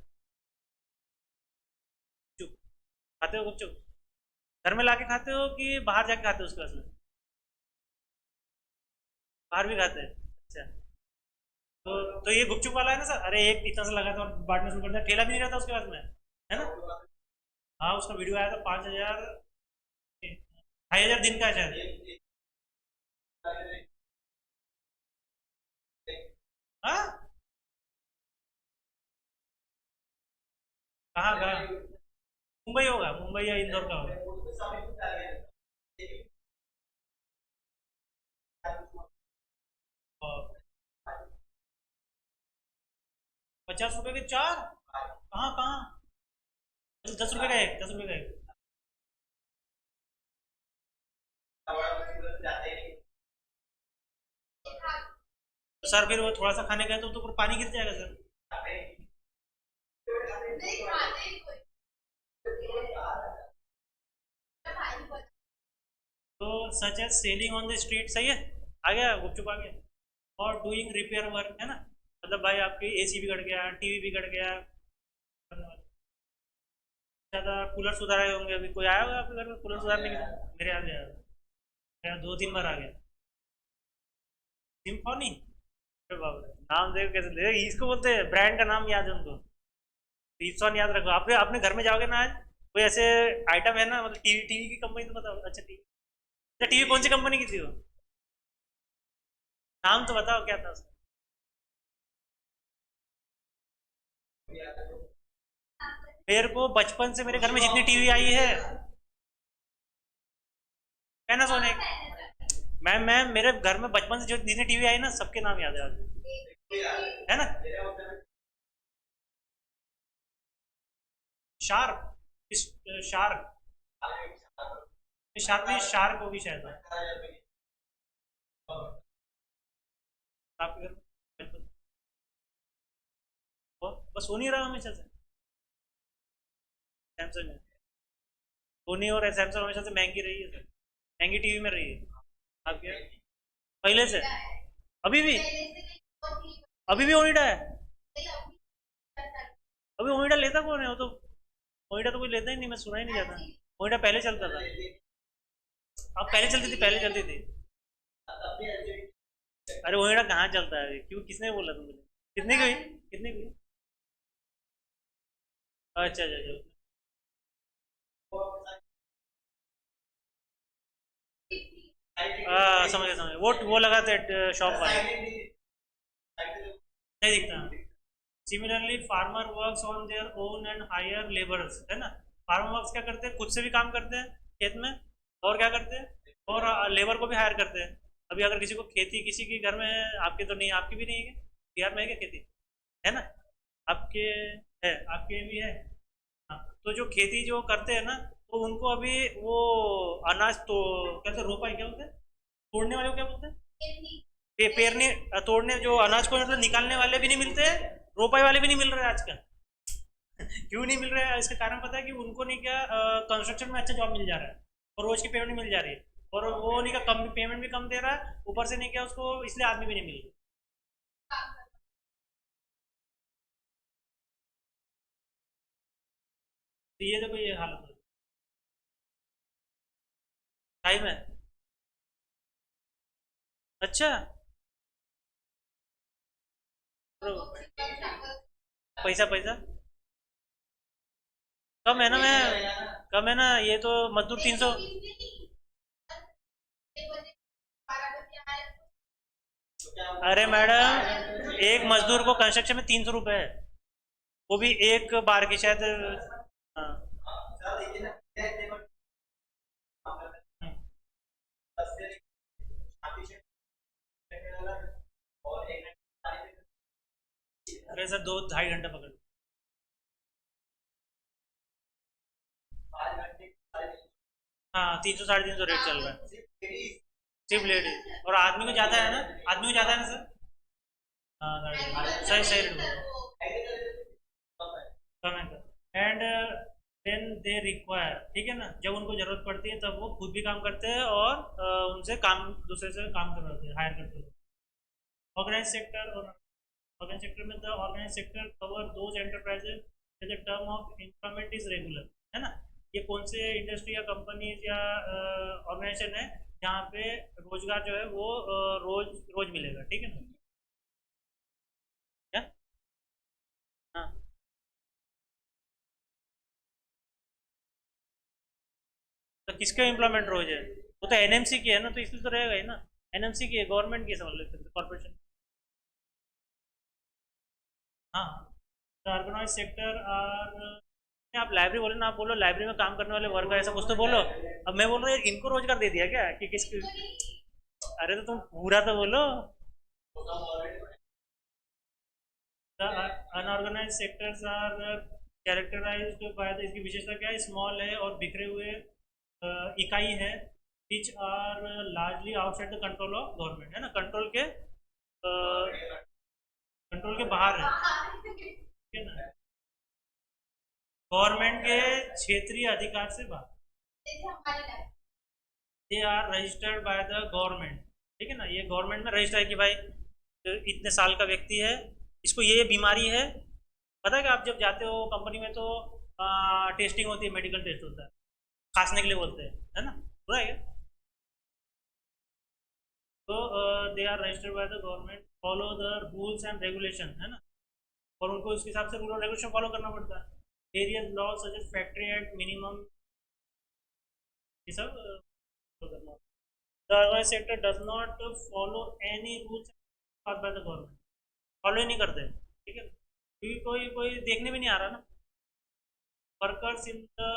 चुप। खाते हो गुपचुप? घर में लाके खाते हो कि बाहर जाके खाते हो उसके पास में? बाहर भी खाते हैं, अच्छा। तो ये गुपचुप वाला है ना सर? अरे एक इतना सा लगा था और बांटना शुरू कर दिया, ठेला भी नहीं रहता उसके पास में, है ना? हाँ, उसका वीडियो आया था, 5,000, 2,500 दिन का है शायद। हाँ, कहाँ कहाँ? मुंबई होगा, मुंबई या इंदौर का होगा। 50 रुपए के 4? कहाँ कहाँ? 10 रुपए का एक, 10 रुपए का एक। तो सर फिर वो थोड़ा सा खाने गए तो ऊपर पानी गिर जाएगा सर। तो such as selling on the street, सही है, आ गया गुपचुप आ गया। और डूइंग रिपेयर वर्क, है ना? मतलब भाई आपकी एसी बिगड़ गया, टीवी बिगड़ गया, ज़्यादा कूलर सुधारे होंगे, अभी कोई आया होगा आपके घर में कूलर सुधारने के लिए? मेरे आ गया, मेरा 2-3 बार आ गया। सिम्फोनी? अरे बाप रे, नाम देख कैसे दे, इसको बोलते हैं, ब्रांड का नाम याद है उनको। ईसॉन याद रखो, आपने अपने घर में जाओगे ना आज, कोई ऐसे आइटम है ना, मतलब टीवी, टीवी की कंपनी तो बताओ, अच्छा टीवी, अच्छा टीवी कौन सी कंपनी की थी वो? नाम तो बताओ क्या था उसका। मेरे को बचपन से मेरे घर में जितनी टीवी आई है, पैनासोनिक। मैं मेरे घर में बचपन से जो जितनी टीवी आई ना, सबके नाम याद है आज, है ना? शार्प? शार्क? शार्प भी, शार्क होगी शायद। आपके घर में बचपन, बस हो नहीं रहा हमेशा से। सैमसंग है। सोनी और सैमसंग हमेशा से महंगी रही है सर, महंगी टीवी में रही है। आपके पहले से? अभी भी? अभी भी ओनिडा है? अभी ओनिडा लेता कौन है? वो तो ओनिडा तो कोई लेता ही नहीं, मैं सुना ही नहीं जाता। ओनिडा पहले चलता था। अब पहले चलती थी, पहले चलती थी। अरे ओनिडा कहाँ चलता है अभी? क्यों, किसने बोला तुमने? कितने की हुई? कितने की हुई? अच्छा अच्छा अच्छा। समझ गया, समझ गया, वो लगाते शॉप वाले। नहीं दिखता। Similarly farmer works on their own and hire labours, है ना? फार्मर वर्क्स क्या करते हैं, खुद से भी काम करते हैं खेत में, और क्या करते हैं, और लेबर को भी हायर करते हैं। अभी अगर किसी को खेती, किसी के घर में, आपके तो नहीं, आपकी भी नहीं है क्या? बिहार में है क्या खेती? है ना? आपके है, आपके भी है। हाँ, तो जो खेती जो करते हैं ना, तो उनको अभी वो अनाज तो कैसे रोपाई क्या बोलते हैं, तोड़ने वाले को क्या बोलते हैं? पेरने, तोड़ने, जो अनाज को मतलब निकालने वाले भी नहीं मिलते हैं, रोपाई वाले भी नहीं मिल रहे हैं आजकल। क्यों नहीं मिल रहे हैं? इसका कारण पता है कि उनको नहीं क्या, कंस्ट्रक्शन में अच्छा जॉब मिल जा रहा है, और रोज की पेमेंट मिल जा रही है, और वो नहीं क्या, कम पेमेंट भी कम दे रहा है, ऊपर से नहीं क्या उसको, इसलिए आदमी भी नहीं मिल रहा। तो ये देखो, ये हालत है। टाइम है? अच्छा। तो पैसा, पैसा कम है ना, मैं कम है ना, ये तो मजदूर 300। अरे मैडम, एक मजदूर को कंस्ट्रक्शन में 300 रुपए है, वो भी एक बार की शायद। हाँ। अरे सर, 2-2.5 घंटा पकड़। हाँ, 300, 350 रेट चल रहा है। सिर्फ लेडीज, और आदमी को ज्यादा है ना? आदमी को ज्यादा है ना सर? हाँ सही सही रेट कम है एंड देन दे रिक्वायर, ठीक है ना, जब उनको जरूरत पड़ती है तब वो खुद भी काम करते हैं और उनसे काम, दूसरे से काम करवाते हैं, हायर करते हैं। ऑर्गेनाइज सेक्टर और ऑर्गेनाइज सेक्टर में the organise sector cover those enterprises the term of employment is regular, है ना। ये कौन से इंडस्ट्री या कंपनीज या ऑर्गेनाइजेशन है जहाँ पे रोजगार जो है वो रोज रोज मिलेगा, ठीक है ना। क्या? हाँ, तो किसका एम्प्लॉयमेंट रोज है? वो तो एनएमसी की है ना, तो इसलिए तो रहेगा ही ना। एनएमसी की है, गवर्नमेंट की समझ लो, कॉर्पोरेशन। हाँ, ऑर्गेनाइज सेक्टर और आप लाइब्रेरी बोले ना, आप बोलो लाइब्रेरी में काम करने वाले वर्कर, ऐसा कुछ तो बोलो। अब मैं बोल रहा हूँ इनको रोजगार दे दिया क्या कि किसकी? अरे तो तुम पूरा तो बोलो। The unorganise sectors are characterised by the, इसकी विशेषता क्या है? स्मॉल है और बिखरे हुए इकाई है, which are largely outside the control of government, है ना, कंट्रोल के बाहर है, ठीक है ना, गवर्नमेंट के क्षेत्रीय अधिकार से बाहर। They are registered by the government, ठीक है ना, ये गवर्नमेंट में रजिस्टर है कि भाई इतने साल का व्यक्ति है, इसको ये बीमारी है। पता है कि आप जब जाते हो कंपनी में तो टेस्टिंग होती है, मेडिकल टेस्ट होता है, खांसने के लिए बोलते हैं, है ना, पूरा है क्या? तो they are registered by the government, follow the rules and regulation, है ना, और उनको उसके हिसाब से रूल और रेगुलेशन फॉलो करना पड़ता है। Various law such as factory act minimum, ये सब follow करना। The organized sector does not follow any rules passed by the government, follow ही नहीं करते, ठीक है, क्योंकि कोई कोई देखने भी नहीं आ रहा ना। Workers in the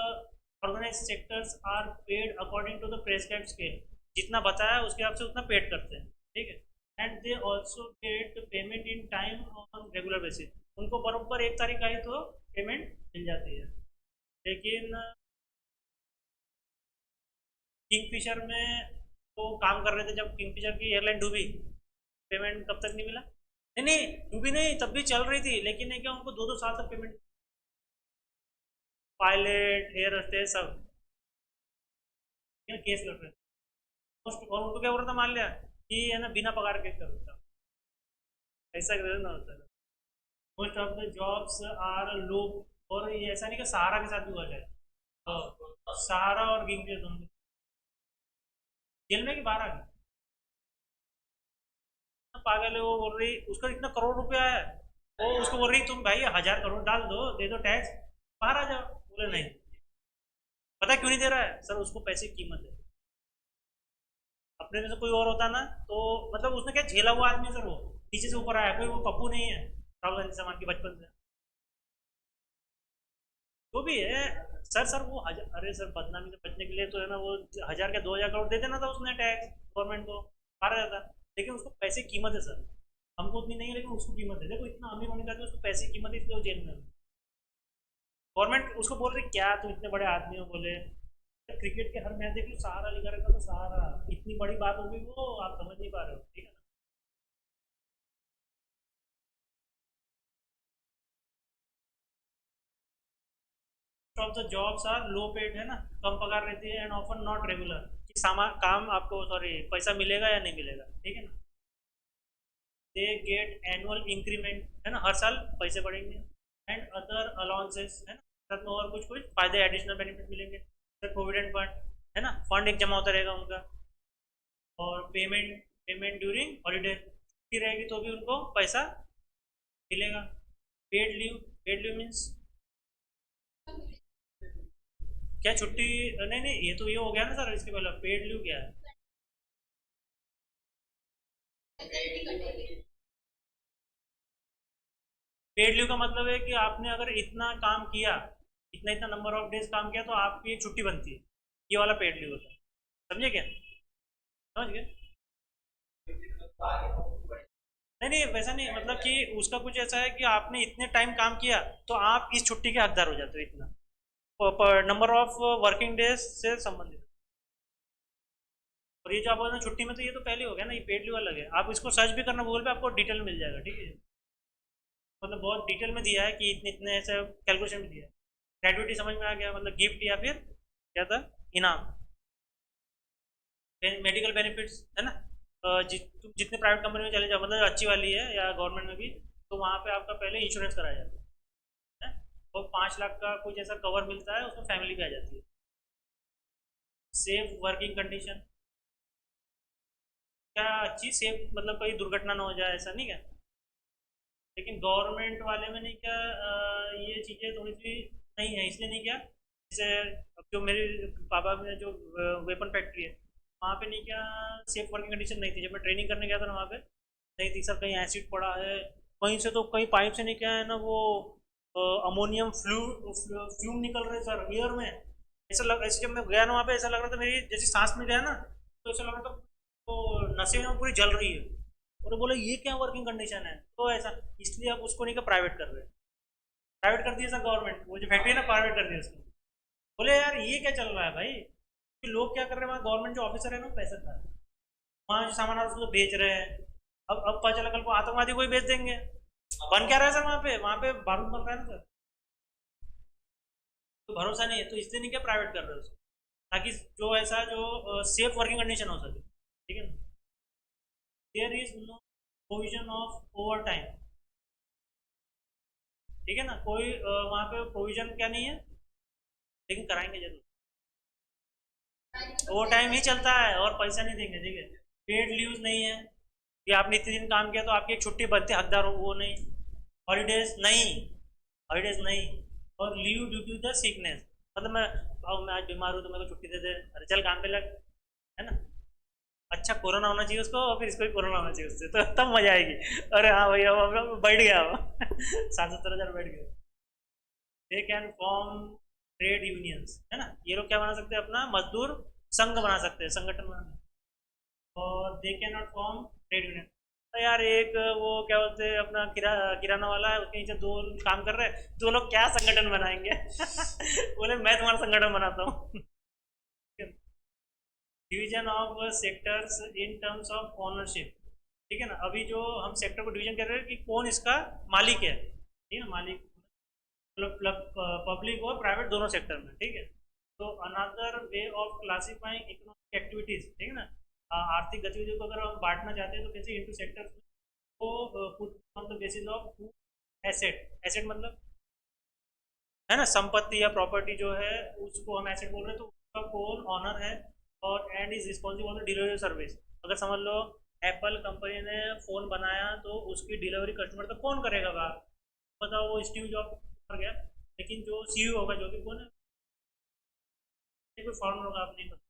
organise sectors are paid according to the prescribed scale, जितना बताया उसके हिसाब से उतना पेड करते हैं, ठीक है, and they also get payment in time on regular basis, उनको बराबर एक तारीख आई तो पेमेंट मिल जाती है। लेकिन किंगफिशर में तो काम कर रहे थे जब किंगफिशर की एयरलाइन डूबी, पेमेंट कब तक नहीं मिला? नहीं नहीं, डूबी नहीं, तब भी चल रही थी, लेकिन नहीं क्या उनको 2-2 साल तक पेमेंट, पायलट एयर होस्टेस सब केस लड़ रहे थे। और उनको क्या हो रहा था मान लिया कि है ना बिना पगार के कर रहा था, ऐसा कर ना होता है। Most of the jobs are low, और ये ऐसा नहीं कि सहारा के साथ भी हुआ जाए, सहारा और गिंग के दोनों जेल में कि बाहर आ गए। पागल है, वो बोल रही उसका इतना करोड़ रुपया है, वो उसको बोल रही तुम भाई 1,000 करोड़ डाल दो, दे दो टैक्स, बाहर आ जाओ। बोले नहीं। पता क्यों नहीं दे रहा है सर? उसको पैसे की कीमत है। अपने में से कोई और होता ना तो, मतलब उसने क्या झेला हुआ आदमी सर, वो नीचे से ऊपर आया, कोई वो पप्पू नहीं है राहुल गांधी सामान के बचपन से, जो भी है। सर सर वो हजार, अरे सर बदनामी से बचने के लिए तो है ना वो 1,000 क्या 2,000 करोड़ दे देना था उसने टैक्स गवर्नमेंट को, बाहर जाता। लेकिन उसको पैसे की कीमत है सर, हमको उतनी नहीं है लेकिन उसको कीमत है, देखो इतना अमीर होने का उसको पैसे की कीमत है, इसलिए वो जेल में है। गवर्नमेंट उसको बोल रही क्या तुम इतने बड़े आदमी हो, बोले क्रिकेट के हर मैच देख लो, सहारा लिखा रहता तो सहारा, इतनी बड़ी बात होगी वो आप समझ नहीं पा रहे हो, ठीक है ना। Of the jobs are low paid, है ना, कम पगार रहती है, एंड ऑफन नॉट रेगुलर, कि सामान काम आपको सॉरी पैसा मिलेगा या नहीं मिलेगा, ठीक है ना। दे गेट एनुअल इंक्रीमेंट, है ना, हर साल पैसे बढ़ेंगे, एंड अदर अलाउंसेस, है ना, साथ में और कुछ कुछ फायदे एडिशनल बेनिफिट मिलेंगे, जैसे प्रोविडेंट फंड, है ना, फंड एक जमा होता रहेगा उनका, और पेमेंट पेमेंट ड्यूरिंग हॉलीडे, छुट्टी रहेगी तो भी उनको पैसा मिलेगा। पेड लीव मीन्स क्या? छुट्टी नहीं नहीं, ये तो ये हो गया ना सर, इसके पहले पेड लीव क्या है? पेड लीव का मतलब है कि आपने अगर इतना काम किया, इतना इतना नंबर ऑफ डेज काम किया तो आपकी एक छुट्टी बनती है, ये वाला पेड लीव होता है, समझे क्या? समझ गए? नहीं नहीं वैसा नहीं, मतलब कि उसका कुछ ऐसा है कि आपने इतने टाइम काम किया तो आप इस छुट्टी के हकदार हो जाते हो, इतना नंबर ऑफ वर्किंग डेज से संबंधित। और ये जो आप बोल रहे हैं छुट्टी में, तो ये तो पहले हो गया ना, ये पेड लीव अलग है, आप इसको सर्च भी करना गूगल पे, आपको डिटेल मिल जाएगा, ठीक है। मतलब बहुत डिटेल में दिया है कि इतने इतने ऐसे कैलकुलेशन में दिया है। ग्रेजुएटी समझ में आ गया, मतलब गिफ्ट या फिर क्या था, इनाम। मेडिकल बेनिफिट्स है ना, तुम जितने प्राइवेट कंपनी में चले जाओ, मतलब अच्छी वाली है या गवर्नमेंट में भी, तो वहाँ पे आपका पहले इंश्योरेंस कराया जाता है, और 5 लाख का कुछ ऐसा कवर मिलता है, उसमें फैमिली भी आ जाती है। सेफ वर्किंग कंडीशन, क्या अच्छी सेफ, मतलब कोई दुर्घटना ना हो जाए, ऐसा नहीं क्या। लेकिन गवर्नमेंट वाले में नहीं क्या, ये चीज़ें थोड़ी सी नहीं है, इसलिए नहीं क्या, जैसे अब जो मेरे पापा में जो वेपन फैक्ट्री है, वहाँ पे नहीं क्या, सेफ वर्किंग कंडीशन नहीं थी। जब मैं ट्रेनिंग करने गया था ना वहाँ पे, नहीं थी सर, कहीं एसिड पड़ा है, कहीं से तो कहीं पाइप से नहीं क्या है ना वो, अमोनियम फ्यूम निकल रहे सर एयर में। ऐसा लग, ऐसे जब मैं गया ना वहाँ पे, ऐसा लग रहा था मेरी जैसे सांस में गया ना, तो ऐसा लग रहा था तो नसें में पूरी जल रही है। और बोले ये क्या वर्किंग कंडीशन है, तो ऐसा, इसलिए आप उसको नहीं क्या प्राइवेट कर रहे हैं। प्राइवेट कर दिया सर गवर्नमेंट, वो जो फैक्ट्री है ना प्राइवेट कर दिया उसको। बोले यार ये क्या चल रहा है भाई, कि लोग क्या कर रहे हैं, वहाँ गवर्नमेंट जो ऑफिसर है ना वो पैसा खा रहे हैं, वहाँ जो सामान आ रहा है उसको तो बेच रहे हैं। अब पता चला कल को आतंकवादी कोई बेच देंगे। बन क्या रहा है सर, वहाँ पे बारूद बन रहा है ना सर, तो भरोसा नहीं है, तो इसलिए नहीं क्या प्राइवेट कर रहे हो उसको, ताकि जो ऐसा जो सेफ वर्किंग कंडीशन हो सके, ठीक है ना। There is no provision of overtime, ठीक है ना, कोई वहाँ पे प्रोविजन क्या नहीं है, लेकिन कराएंगे जरूर। ओवर टाइम ही चलता है और पैसा नहीं देंगे, ठीक है। पेड लीव्स नहीं है, कि आपने इतने दिन काम किया तो आपकी एक छुट्टी बनती है, हकदार हो वो नहीं। हॉलीडेज नहीं, हॉलीडेज नहीं। और leave due to the sickness, मतलब मैं आज बीमार हूँ तो मेरे को छुट्टी दे दे, अरे चल काम पे लग, है ना। अच्छा कोरोना होना चाहिए उसको, और फिर इसको भी कोरोना होना चाहिए उससे, तो तब मजा आएगी। अरे हाँ भैया वो बैठ गया वो 67,000 बैठ गए। They can form trade unions, है ना, ये लोग क्या बना सकते हैं, अपना मजदूर संघ बना सकते हैं, संगठन बना सकते हैं। और they can not form trade union. तो यार एक वो क्या बोलते हैं, अपना किराना वाला है, उसके नीचे दो काम कर रहे हैं, दो लोग क्या संगठन बनाएंगे बोले मैं तुम्हारा संगठन बनाता हूँ division of sectors in terms of ownership, ठीक है ना। अभी जो हम सेक्टर को डिवीजन कर रहे हैं कि कौन इसका मालिक है, ठीक है ना, मालिक मतलब पब्लिक और प्राइवेट दोनों सेक्टर में, ठीक है। तो another way of classifying economic activities, ठीक है ना, आर्थिक गतिविधियों को अगर हम बांटना चाहते हैं तो कैसे इनटू सेक्टर्स में, तो put on the basis of asset, asset मतलब है ना संपत्ति या प्रॉपर्टी जो है, उसको हम एसेट बोल रहे हैं, तो उसका कौन ऑनर है, और and is responsible for the delivery service. अगर समझ लो एप्पल कंपनी ने फ़ोन बनाया, तो उसकी डिलीवरी कस्टमर तक कौन करेगा बात, बताओ, वो स्टीव जॉब कर गया, लेकिन जो सीईओ होगा, जो कि कौन है, ये कोई फॉर्मर होगा, आप नहीं पता,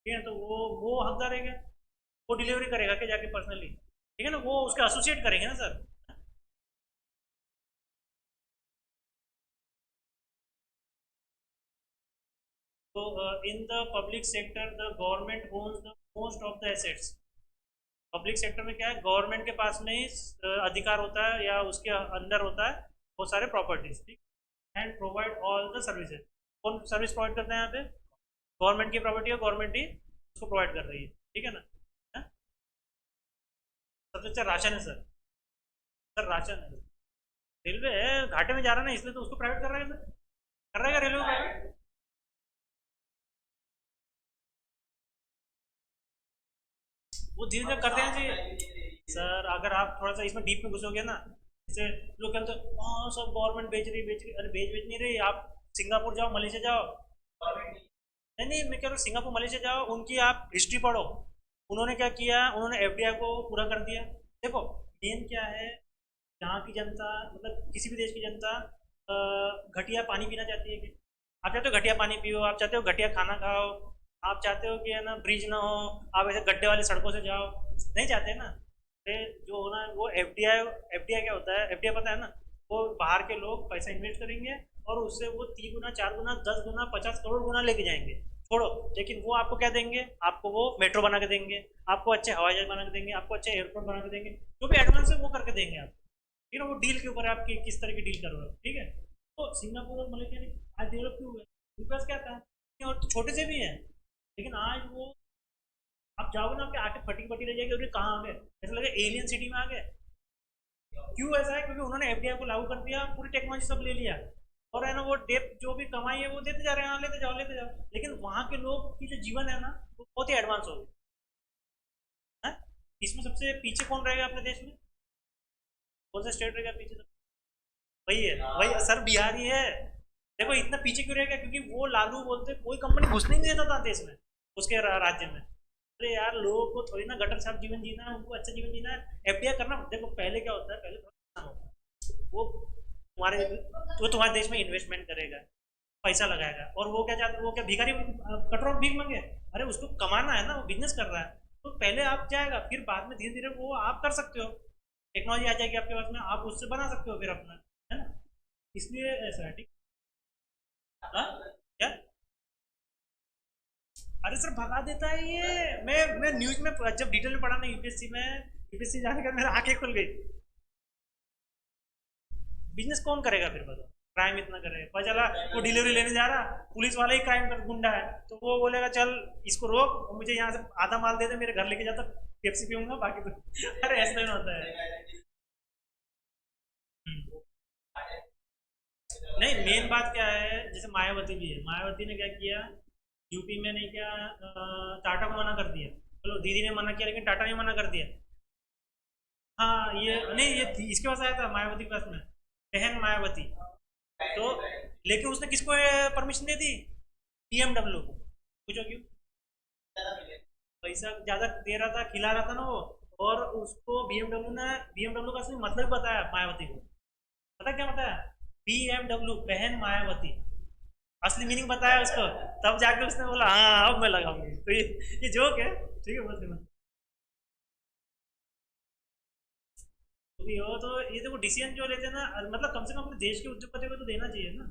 ठीक है, तो वो हकदार है क्या, वो डिलीवरी करेगा क्या जाके पर्सनली, ठीक है ना, वो उसके एसोसिएट करेंगे ना सर। तो in the public sector the government owns the most of the assets. Public sector में क्या है, गवर्नमेंट के पास में ही अधिकार होता है या उसके अंदर होता है वो सारे प्रॉपर्टीज, ठीक। And provide all the services, कौन सर्विस प्रोवाइड करते हैं यहाँ पे, गवर्नमेंट की प्रॉपर्टी है, गवर्नमेंट ही उसको प्रोवाइड कर रही है, ठीक है ना। है? सबसे अच्छा राशन है सर, सर राशन है। रेलवे है घाटे में जा रहा है ना, इसलिए तो उसको प्राइवेट कर रहा है सर, कर रहेगा रेलवे प्राइवेट। वो धीरे धीरे करते हैं जी सर, अगर आप थोड़ा सा इसमें डीप में घुसोगे ना, जैसे लोग कहते हैं हाँ सब गवर्नमेंट बेच रही, अरे बेच नहीं रही, आप सिंगापुर जाओ, मलेशिया जाओ, नहीं नहीं मैं कह रहा हूँ सिंगापुर मलेशिया जाओ, उनकी आप हिस्ट्री पढ़ो, उन्होंने क्या किया, उन्होंने एफडीआई को पूरा कर दिया। देखो मेन क्या है, यहाँ की जनता, मतलब किसी भी देश की जनता घटिया पानी पीना चाहती है कि, आप चाहते हो घटिया पानी पियो, आप चाहते हो घटिया खाना खाओ, आप चाहते हो कि है ना ब्रिज ना हो, आप ऐसे गड्ढे वाली सड़कों से जाओ, नहीं चाहते ना। जो होना है वो एफडीआई, एफडीआई क्या होता है, एफडीआई पता है ना, वो बाहर के लोग पैसा इन्वेस्ट करेंगे, और उससे वो 3 गुना 4 गुना 10 गुना 50 करोड़ गुना लेके जाएंगे, छोड़ो, लेकिन वो आपको क्या देंगे, आपको वो मेट्रो बना के देंगे, आपको अच्छे हवाई जहाज बना के देंगे, आपको अच्छे एयरपोर्ट बना के देंगे, जो भी एडवांस है वो करके देंगे आप, ठीक है, वो डील के ऊपर है आपकी किस तरह की डील कर रहे हो, ठीक है। तो सिंगापुर और मलेशिया ने आज डेवलप क्यों हुए, उनके पास क्या था, और तो छोटे से भी हैं, लेकिन आज वो, आप जाओगे ना आपके आके फटी फटी रह जाएगी, और ये कहाँ आ गए, ऐसा लगे एलियन सिटी में आ गए। क्यों ऐसा है? क्योंकि उन्होंने एफडीआई को लागू कर दिया, पूरी टेक्नोलॉजी सब ले लिया, और है ना वो डेप जो भी कमाई है वो देते जा रहे हैं, हाँ लेते जाओ लेते जाओ। लेकिन वहाँ के लोग की जो जीवन है ना वो बहुत ही एडवांस हो गया है। इसमें सबसे पीछे कौन रहेगा अपने देश में? कौन सा स्टेट रहेगा पीछे? वही है, वही सर, बिहार ही है। देखो इतना पीछे क्यों रहेगा? क्योंकि वो लालू बोलते कोई कंपनी घुसने नहीं देता था देश में, उसके राज्य में। अरे यार, लोगों को थोड़ी ना गटर साफ जीवन जीना है, उनको अच्छा जीवन जीना है। एफडीआई करना, देखो पहले क्या होता है, पहले थोड़ा होता है वो तुम्हारे देश में इन्वेस्टमेंट करेगा, पैसा लगाएगा, और वो क्या चाहता है? वो क्या भिखारी कटोरा भीख मांगे? अरे उसको कमाना है ना, वो बिजनेस कर रहा है। तो पहले आप जाएगा, फिर बाद में धीरे धीरे वो आप कर सकते हो, टेक्नोलॉजी आ जाएगी आपके पास में, आप उससे बना सकते हो फिर अपना, है ना? इसलिए ऐसा है। ठीक। हाँ? क्या? अरे सर भगा देता है ये। मैं न्यूज में जब डिटेल में पढ़ा ना, यूपीएससी में, यूपीएससी जाने का मेरा आंखें खुल गई। बिजनेस कौन करेगा फिर बताओ? क्राइम इतना करेगा, पता चला वो डिलीवरी लेने जा रहा, पुलिस वाला ही क्राइम कर गुंडा है, तो वो बोलेगा चल इसको रोक और मुझे यहाँ से आधा माल दे दे, मेरे घर लेके जाता, पेप्सी पीऊंगा बाकी तो अरे ऐसा नहीं होता है। हम्म। नहीं, मेन बात क्या है, जैसे मायावती भी है, मायावती ने क्या किया, यूपी में नहीं क्या, टाटा को मना कर दिया। चलो दीदी ने मना किया, लेकिन टाटा ने मना कर दिया। हाँ ये नहीं, ये इसके पास आया था मायावती के पास में, बहन मायावती। तो लेकिन उसने किसको परमिशन दे दी? बीएमडब्ल्यू को। पूछो क्यों? पैसा ज्यादा दे रहा था, खिला रहा था ना वो। और उसको बीएमडब्ल्यू का असली मतलब बताया मायावती को। पता क्या बताया? बीएमडब्ल्यू बहन मायावती, असली मीनिंग बताया उसको। तब जाके उसने बोला हाँ अब मैं लगाऊंगी। तो ये जोक है, ठीक है, बस। तो ये हो, तो ये देखो डिसीजन जो लेते हैं ना, मतलब कम से कम अपने देश के उद्योगपति को तो देना चाहिए ना।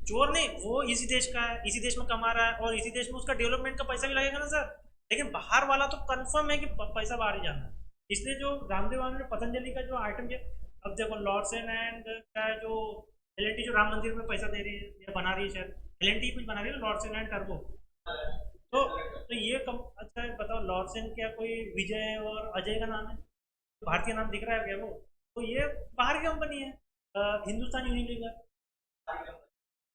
चोर नहीं, वो इसी देश का है, इसी देश में कमा रहा है, और इसी देश में उसका डेवलपमेंट का पैसा भी लगेगा ना सर। लेकिन बाहर वाला तो कंफर्म है कि पैसा बाहर ही जाना है। इसलिए जो रामदेव बाबा ने पतंजलि का जो आइटम किया, अब देखो लॉर्डसन एंड क्या है, जो एल जो राम मंदिर में पैसा दे रही है या बना रही है, शायद एल कुछ बना रही है, लॉर्डसन एंड टर्बो। तो ये कम, अच्छा है, बताओ लॉर्डसन क्या कोई विजय और अजय का नाम है? भारतीय नाम दिख रहा है क्या वो? तो ये बाहर की कंपनी है, हिंदुस्तान यूनिलीवर।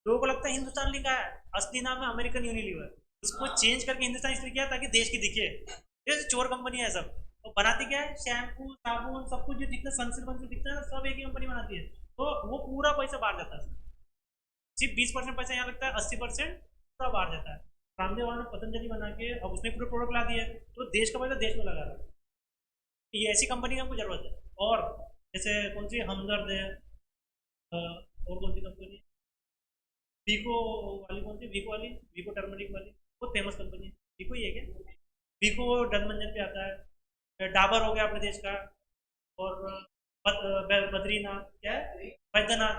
लोगों को लगता है हिंदुस्तान लिखा है, असली नाम है अमेरिकन यूनिलीवर। उसको चेंज करके हिंदुस्तान इसलिए किया ताकि देश की दिखे। ये चोर कंपनी है सब। और बनाती क्या है? शैम्पू साबुन सब कुछ जो जितना सनसिल्क वनसिल्क दिखता है ना, सब एक ही कंपनी बनाती है। तो वो पूरा पैसा बाहर जाता है। सिर्फ 20% पैसा यहाँ लगता है, 80% पूरा बाहर जाता है। रामदेव बाबा ने पतंजलि बना के अब उसने पूरे प्रोडक्ट ला दिए, तो देश का पैसा देश में लगा रहा है। ये ऐसी कंपनी की हमको जरूरत है। और जैसे कौन सी हमदर्द है, और कौन सी कंपनी, वीको वाली, कौन सी वीको वाली, वीको टर्मरिक वाली, बहुत फेमस कंपनी है। वीको ही है क्या? वीको डनमंजन पे आता है। डाबर हो गया अपने देश का। और बद्रीनाथ क्या है, बैद्यनाथ।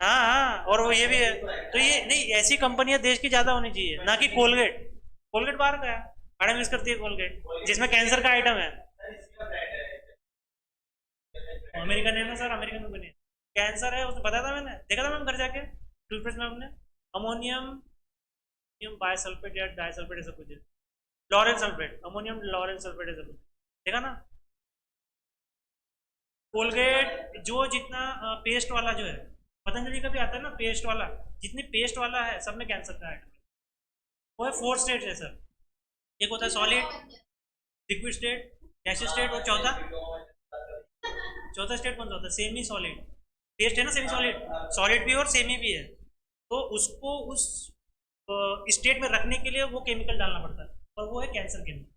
हाँ हाँ, और वो ये भी है। तो ये नहीं, ऐसी कंपनियां देश की ज्यादा होनी चाहिए, ना कि कोलगेट। कोलगेट बाहर का है, मैडम यूज करती है कोलगेट, जिसमें कैंसर का आइटम है। अमेरिकन है ना सर, अमेरिकन कंपनी है। कैंसर है, उसने बताया था, मैंने देखा था मैम घर जाके, टूथपेस्ट में अपने, अमोनियम बायसल्फेट या डाइसल्फेट ऐसा कुछ है, lauryl sulphate, ammonium lauryl sulphate ऐसा कुछ, देखा ना? कोलगेट जो जितना पेस्ट वाला जो है, पतंजलि का भी आता है ना पेस्ट वाला, जितनी पेस्ट वाला है सब में कैंसर का आइटम। वो है 4 स्टेज है सर। एक होता है solid, liquid state, gaseous state, और चौथा, चौथा स्टेट कौन सा होता है? Semi solid. पेस्ट है ना सेमी सॉलिड, सॉलिड भी और सेमी भी है। तो उसको उस स्टेट में रखने के लिए वो केमिकल डालना पड़ता है, और वो है cancer chemical,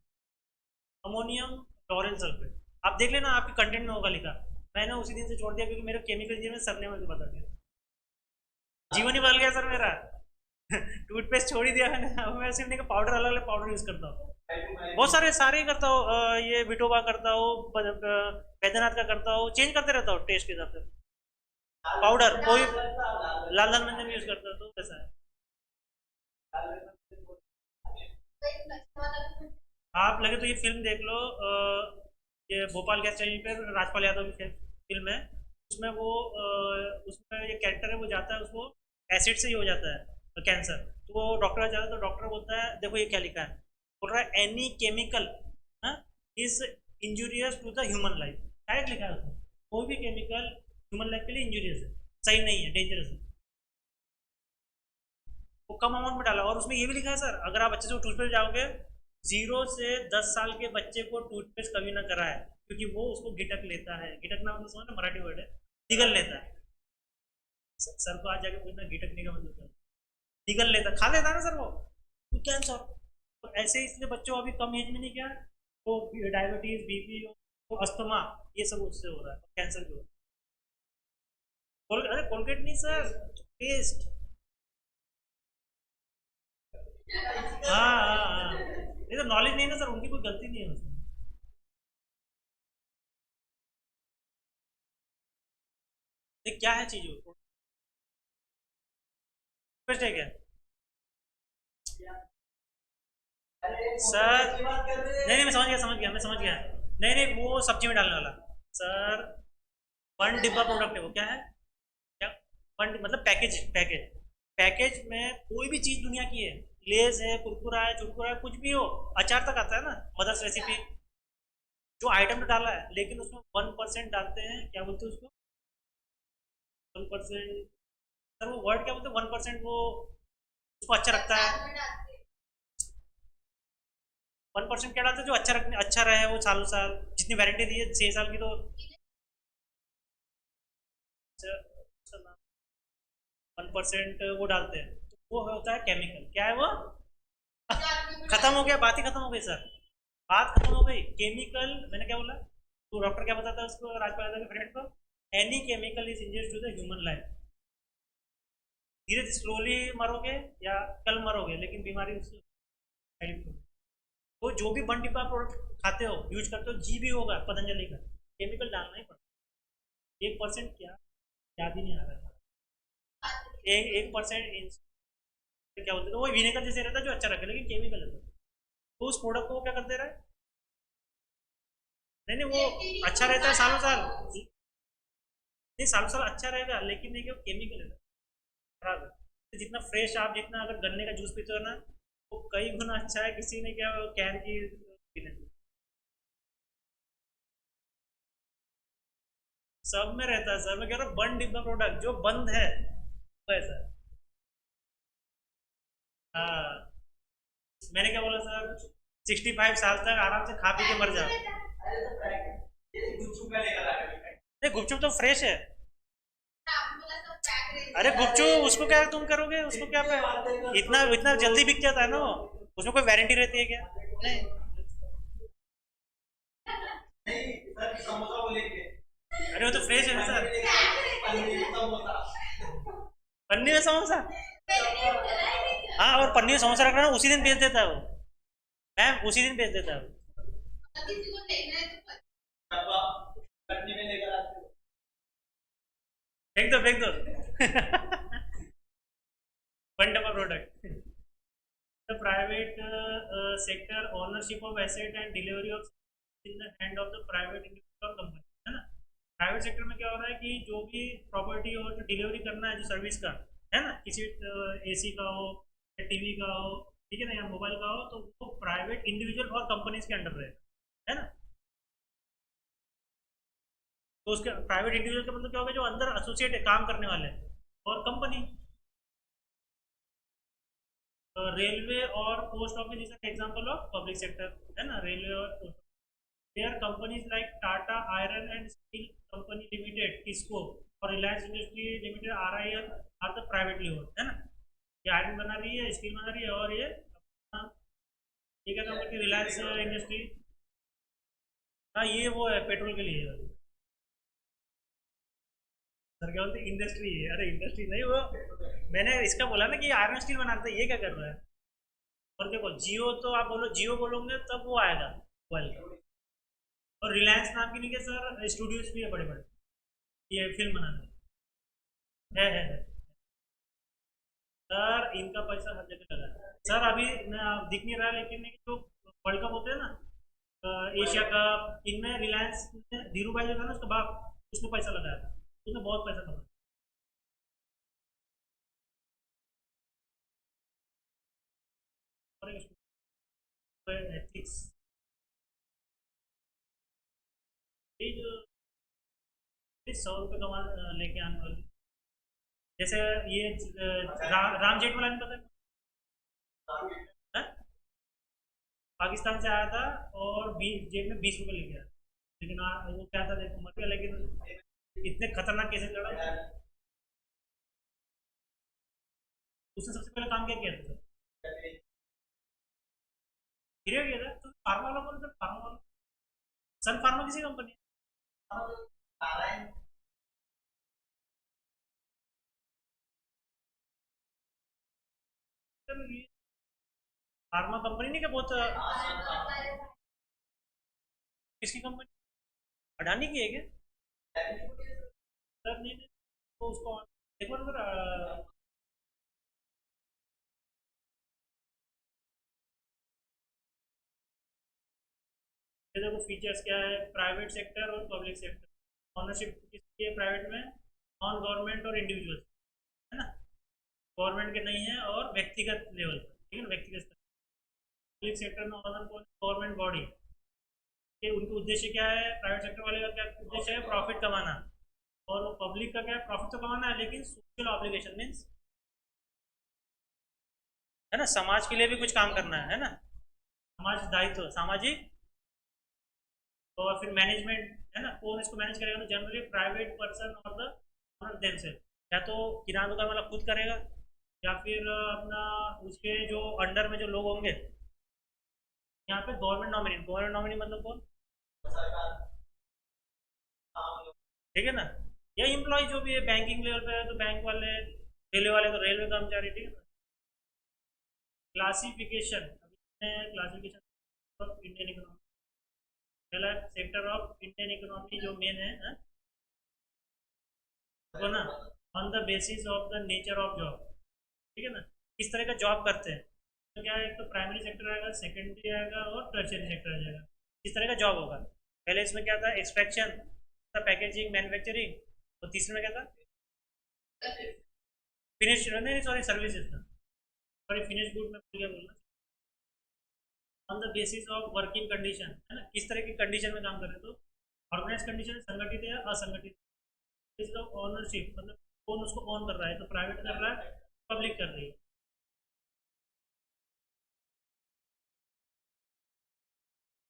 ammonium lauryl sulphate. आप देख लेना, आपके कंटेंट में होगा लिखा। मैंने उसी दिन से छोड़ दिया, क्योंकि मेरे केमिकल इंजीनियर सर ने मुझे बता दिया, जीवन ही बदल गया सर मेरा। टूथपेस्ट छोड़ ही दिया मैंने, अब मैं सिर्फ नहीं पाउडर, अलग अलग पाउडर यूज करता हूँ। बहुत सारे सारे ही करता हूँ, ये विटोबा करता हूँ, बैद्यनाथ का करता हूँ, चेंज करते रहता हूँ टेस्ट के हिसाब से। पाउडर कोई लाल लाल मंजन यूज करता हूँ, तो कैसा है? आप लगे तो ये फिल्म देख लो, ये भोपाल गैस चैनल पर राजपाल यादव की फिल्म है। उसमें वो उसमें ये कैरेक्टर है, वो जाता है, उसको एसिड से ही हो जाता है कैंसर। तो वो डॉक्टर जाता है, तो डॉक्टर बोलता है देखो ये क्या लिखा है, बोल रहा है any chemical is injurious to the human life, direct लिखा है उसमें, कोई भी केमिकल ह्यूमन लाइफ के लिए इंजूरियस है, सही नहीं है, डेंजरस है। वो कम अमाउंट में डाला, और उसमें ये भी लिखा है सर, अगर आप अच्छे से टूथपेस्ट जाओगे, 0 से 10 साल के बच्चे को टूथपेस्ट कभी ना कराए, क्योंकि वो उसको गिटक लेता है, गिटक नाम तो समझ ना, मराठी वर्ड है, निगल लेता है। सर को आज जाके पूछना गिटकने का मतलब क्या है? निगल लेता, खा लेता है ना सर वो, तो कैंसर। तो ऐसे इसलिए बच्चों अभी कम एज में नहीं किया, तो डायबिटीज, बीपी, तो अस्थमा, ये सब उससे हो रहा है, कैंसर भी हो रहा है। अरे कोलगेट नहीं सर, पेस्ट। हाँ हाँ हाँ, ये तो नॉलेज नहीं है ना सर, उनकी कोई गलती नहीं है उसमें। ये क्या है चीज वो, पेस्ट है क्या सर? नहीं नहीं, मैं समझ गया, समझ गया, मैं समझ गया। नहीं नहीं, वो सब्जी में डालने वाला सर, 1 डिब्बा प्रोडक्ट है वो, क्या है, क्या, मतलब पैकेज, पैकेज में कोई भी चीज दुनिया की है, लेज है, कुरकुरा है, चुरकुरा है, कुछ भी हो, अचार तक आता है ना, मदर्स रेसिपी, जो आइटम तो डाला है, लेकिन उसमें 1% डालते हैं, क्या बोलते हैं उसको, 1%, सर वो वर्ड क्या बोलते हैं, 1%, वो उसको अच्छा रखता है, 1% क्या डालते हैं जो अच्छा रखने, अच्छा रहे वो सालों साल, जितनी वारंटी दी है 6 साल की, तो 1% वो डालते हैं, तो वो होता है केमिकल, क्या है वो? खत्म हो गया, बात ही खत्म हो गई सर, बात खत्म हो गई, केमिकल, मैंने क्या बोला, तो डॉक्टर क्या बताता है उसको, राजपाल के फ्रेंड को, any chemical is injurious to the human life, धीरे धीरे स्लोली मरोगे, या कल मरोगे, लेकिन बीमारी उससे पहले होगी। तो जो भी वन डिब्बा प्रोडक्ट खाते हो, यूज करते हो, जी भी होगा पतंजलि का, केमिकल डालना ही पड़ता है, 1% क्या, याद ही नहीं आ रहा है, 1% क्या बोलते हैं, तो वो विनेगर जैसे रहता है जो अच्छा रखे, लेकिन केमिकल है, तो उस प्रोडक्ट को वो क्या कर दे रहा है, नहीं नहीं, वो अच्छा रहता है सालों साल, नहीं सालों साल अच्छा रहेगा, लेकिन नहीं, वो केमिकल है, खराब है। तो जितना फ्रेश आप, जितना अगर गन्ने का जूस पीते हो ना, वो कई गुना अच्छा है किसी ने क्या कैन की पीने से। सब में रहता है सर, मैं कह रहा हूँ बंद डिब्बा प्रोडक्ट जो बंद है, वो है सर। हाँ, मैंने क्या बोला सर, 65 साल तक आराम से खा पी के मर जाओ। नहीं गुपचुप तो फ्रेश है, अरे गुपचुप उसको क्या तुम करोगे, उसको क्या इतना इतना जल्दी बिक जाता है ना वो, उसमें कोई वारंटी रहती है क्या? नहीं, अरे वो तो फ्रेश है ना सर, पन्नी में समोसा, हाँ, और पन्नी में समोसा रख रहा उसी दिन बेच देता है वो, मैम उसी दिन बेच देता है वो, फेंक दो फेंक दो। वन डब्बा product, the private sector ownership of asset and delivery of in the hand of the private individual company, है ना। प्राइवेट सेक्टर में क्या हो रहा है कि जो भी प्रॉपर्टी और जो डिलीवरी करना है, जो सर्विस का है ना, किसी एसी का हो, या टीवी का हो, ठीक है ना, या मोबाइल का हो, तो वो प्राइवेट इंडिविजुअल और कंपनीज के अंडर रहेगा, है ना। तो उसके प्राइवेट इंडिविजुअल का मतलब क्या होगा, जो अंदर एसोसिएट है, काम करने वाले हैं, और कंपनी, रेलवे और post office is an example of public sector, है ना, रेलवे और post, there companies like Tata iron and steel company limited, किसको, और Reliance industry limited, RIL, are the privately owned, है ना। ये आयरन बना रही है, स्टील बना रही है, और ये अपना, ये क्या काम करती है, रिलायंस इंडस्ट्री, हाँ ये वो है पेट्रोल के लिए है। सर क्या बोलते इंडस्ट्री है, अरे इंडस्ट्री नहीं वो, मैंने इसका बोला ना कि आयरन स्टील बनाता है, ये क्या कर रहा है। और देखो जियो, तो आप बोलो जियो बोलोगे तब वो आएगा मोबाइल, और रिलायंस नाम की नहीं है सर, स्टूडियोज भी है बड़े बड़े, ये फिल्म बनाने, है। सर इनका पैसा हर जगह लगा है सर, अभी दिख नहीं रहा, लेकिन जो वर्ल्ड कप होते हैं ना, एशिया कप, इनमें रिलायंस ने, धीरू भाई जो था ना उसका बाप, उसने पैसा लगाया था, उसने बहुत पैसा कमाया, एथिक्स 100 रुपये कमा लेके आने वाले। जैसे ये राम जेठमलानी पता है? पाकिस्तान से आया था और जेब में 20 रुपये लेके आया, लेकिन वो क्या था देखो मर गया, लेकिन इतने खतरनाक केसेस लड़ा। उसने सबसे पहले काम क्या किया था सर? गिरा गया था तो फार्मा वाला कौन था? फार्मा वाला सन फार्मा किसी कंपनी है? फार्मा कंपनी नहीं क्या बहुत किसकी कंपनी? अडानी की है क्या? सर नहीं नहीं, तो उसको एक बार सर ये देखो फीचर्स क्या है, प्राइवेट सेक्टर और पब्लिक सेक्टर। ऑनरशिप किसकी है प्राइवेट में? नॉन गवर्नमेंट और इंडिविजुअल, है ना? गवर्नमेंट के नहीं है और व्यक्तिगत लेवल पर, ठीक है ना, व्यक्तिगत स्तर। पब्लिक सेक्टर में ओनर कौन? गवर्नमेंट बॉडी के। उनका उद्देश्य क्या है? प्राइवेट सेक्टर वाले का क्या उद्देश्य है? प्रॉफिट कमाना। और पब्लिक का क्या है? प्रॉफिट तो कमाना है लेकिन सोशल ऑब्लिगेशन मीन्स, है ना, समाज के लिए भी कुछ काम करना है ना, समाज दायित्व, सामाजिक। और फिर मैनेजमेंट, है ना, कौन इसको मैनेज करेगा? तो जनरली प्राइवेट पर्सन और द ओनर देम से, या तो किराना दुकान वाला खुद करेगा, या फिर अपना उसके जो अंडर में जो लोग होंगे। यहाँ पे गवर्नमेंट नॉमिनी मतलब कौन? ठीक है ना, या एम्प्लॉय जो भी है बैंकिंग लेवल पे है तो बैंक वाले, रेलवे वाले तो रेलवे कर्मचारी, ठीक है ना। Classification, classification of Indian economy, पहला सेक्टर ऑफ इंडियन इकोनॉमी जो मेन है वो ना, on the basis of the nature of job, ठीक है ना, किस तरह का जॉब करते हैं। तो क्या है, एक तो प्राइमरी सेक्टर आएगा, सेकेंडरी आएगा और टर्शियरी सेक्टर आ जाएगा। किस तरह का जॉब होगा? पहले इसमें क्या था? Expectation, packaging, manufacturing. और तीसरे में क्या था? फिनिश, नहीं सॉरी, सर्विसेज था। सॉरी, फिनिश गुड में भूल गया बोलना। On the basis of working condition, है ना, किस तरह की कंडीशन में काम कर रहे हो? तो ऑर्गेनाइज कंडीशन, संगठित या असंगठित। ऑफ ओनरशिप मतलब कौन उसको ऑन कर रहा है, तो प्राइवेट कर रहा है, पब्लिक कर रही है।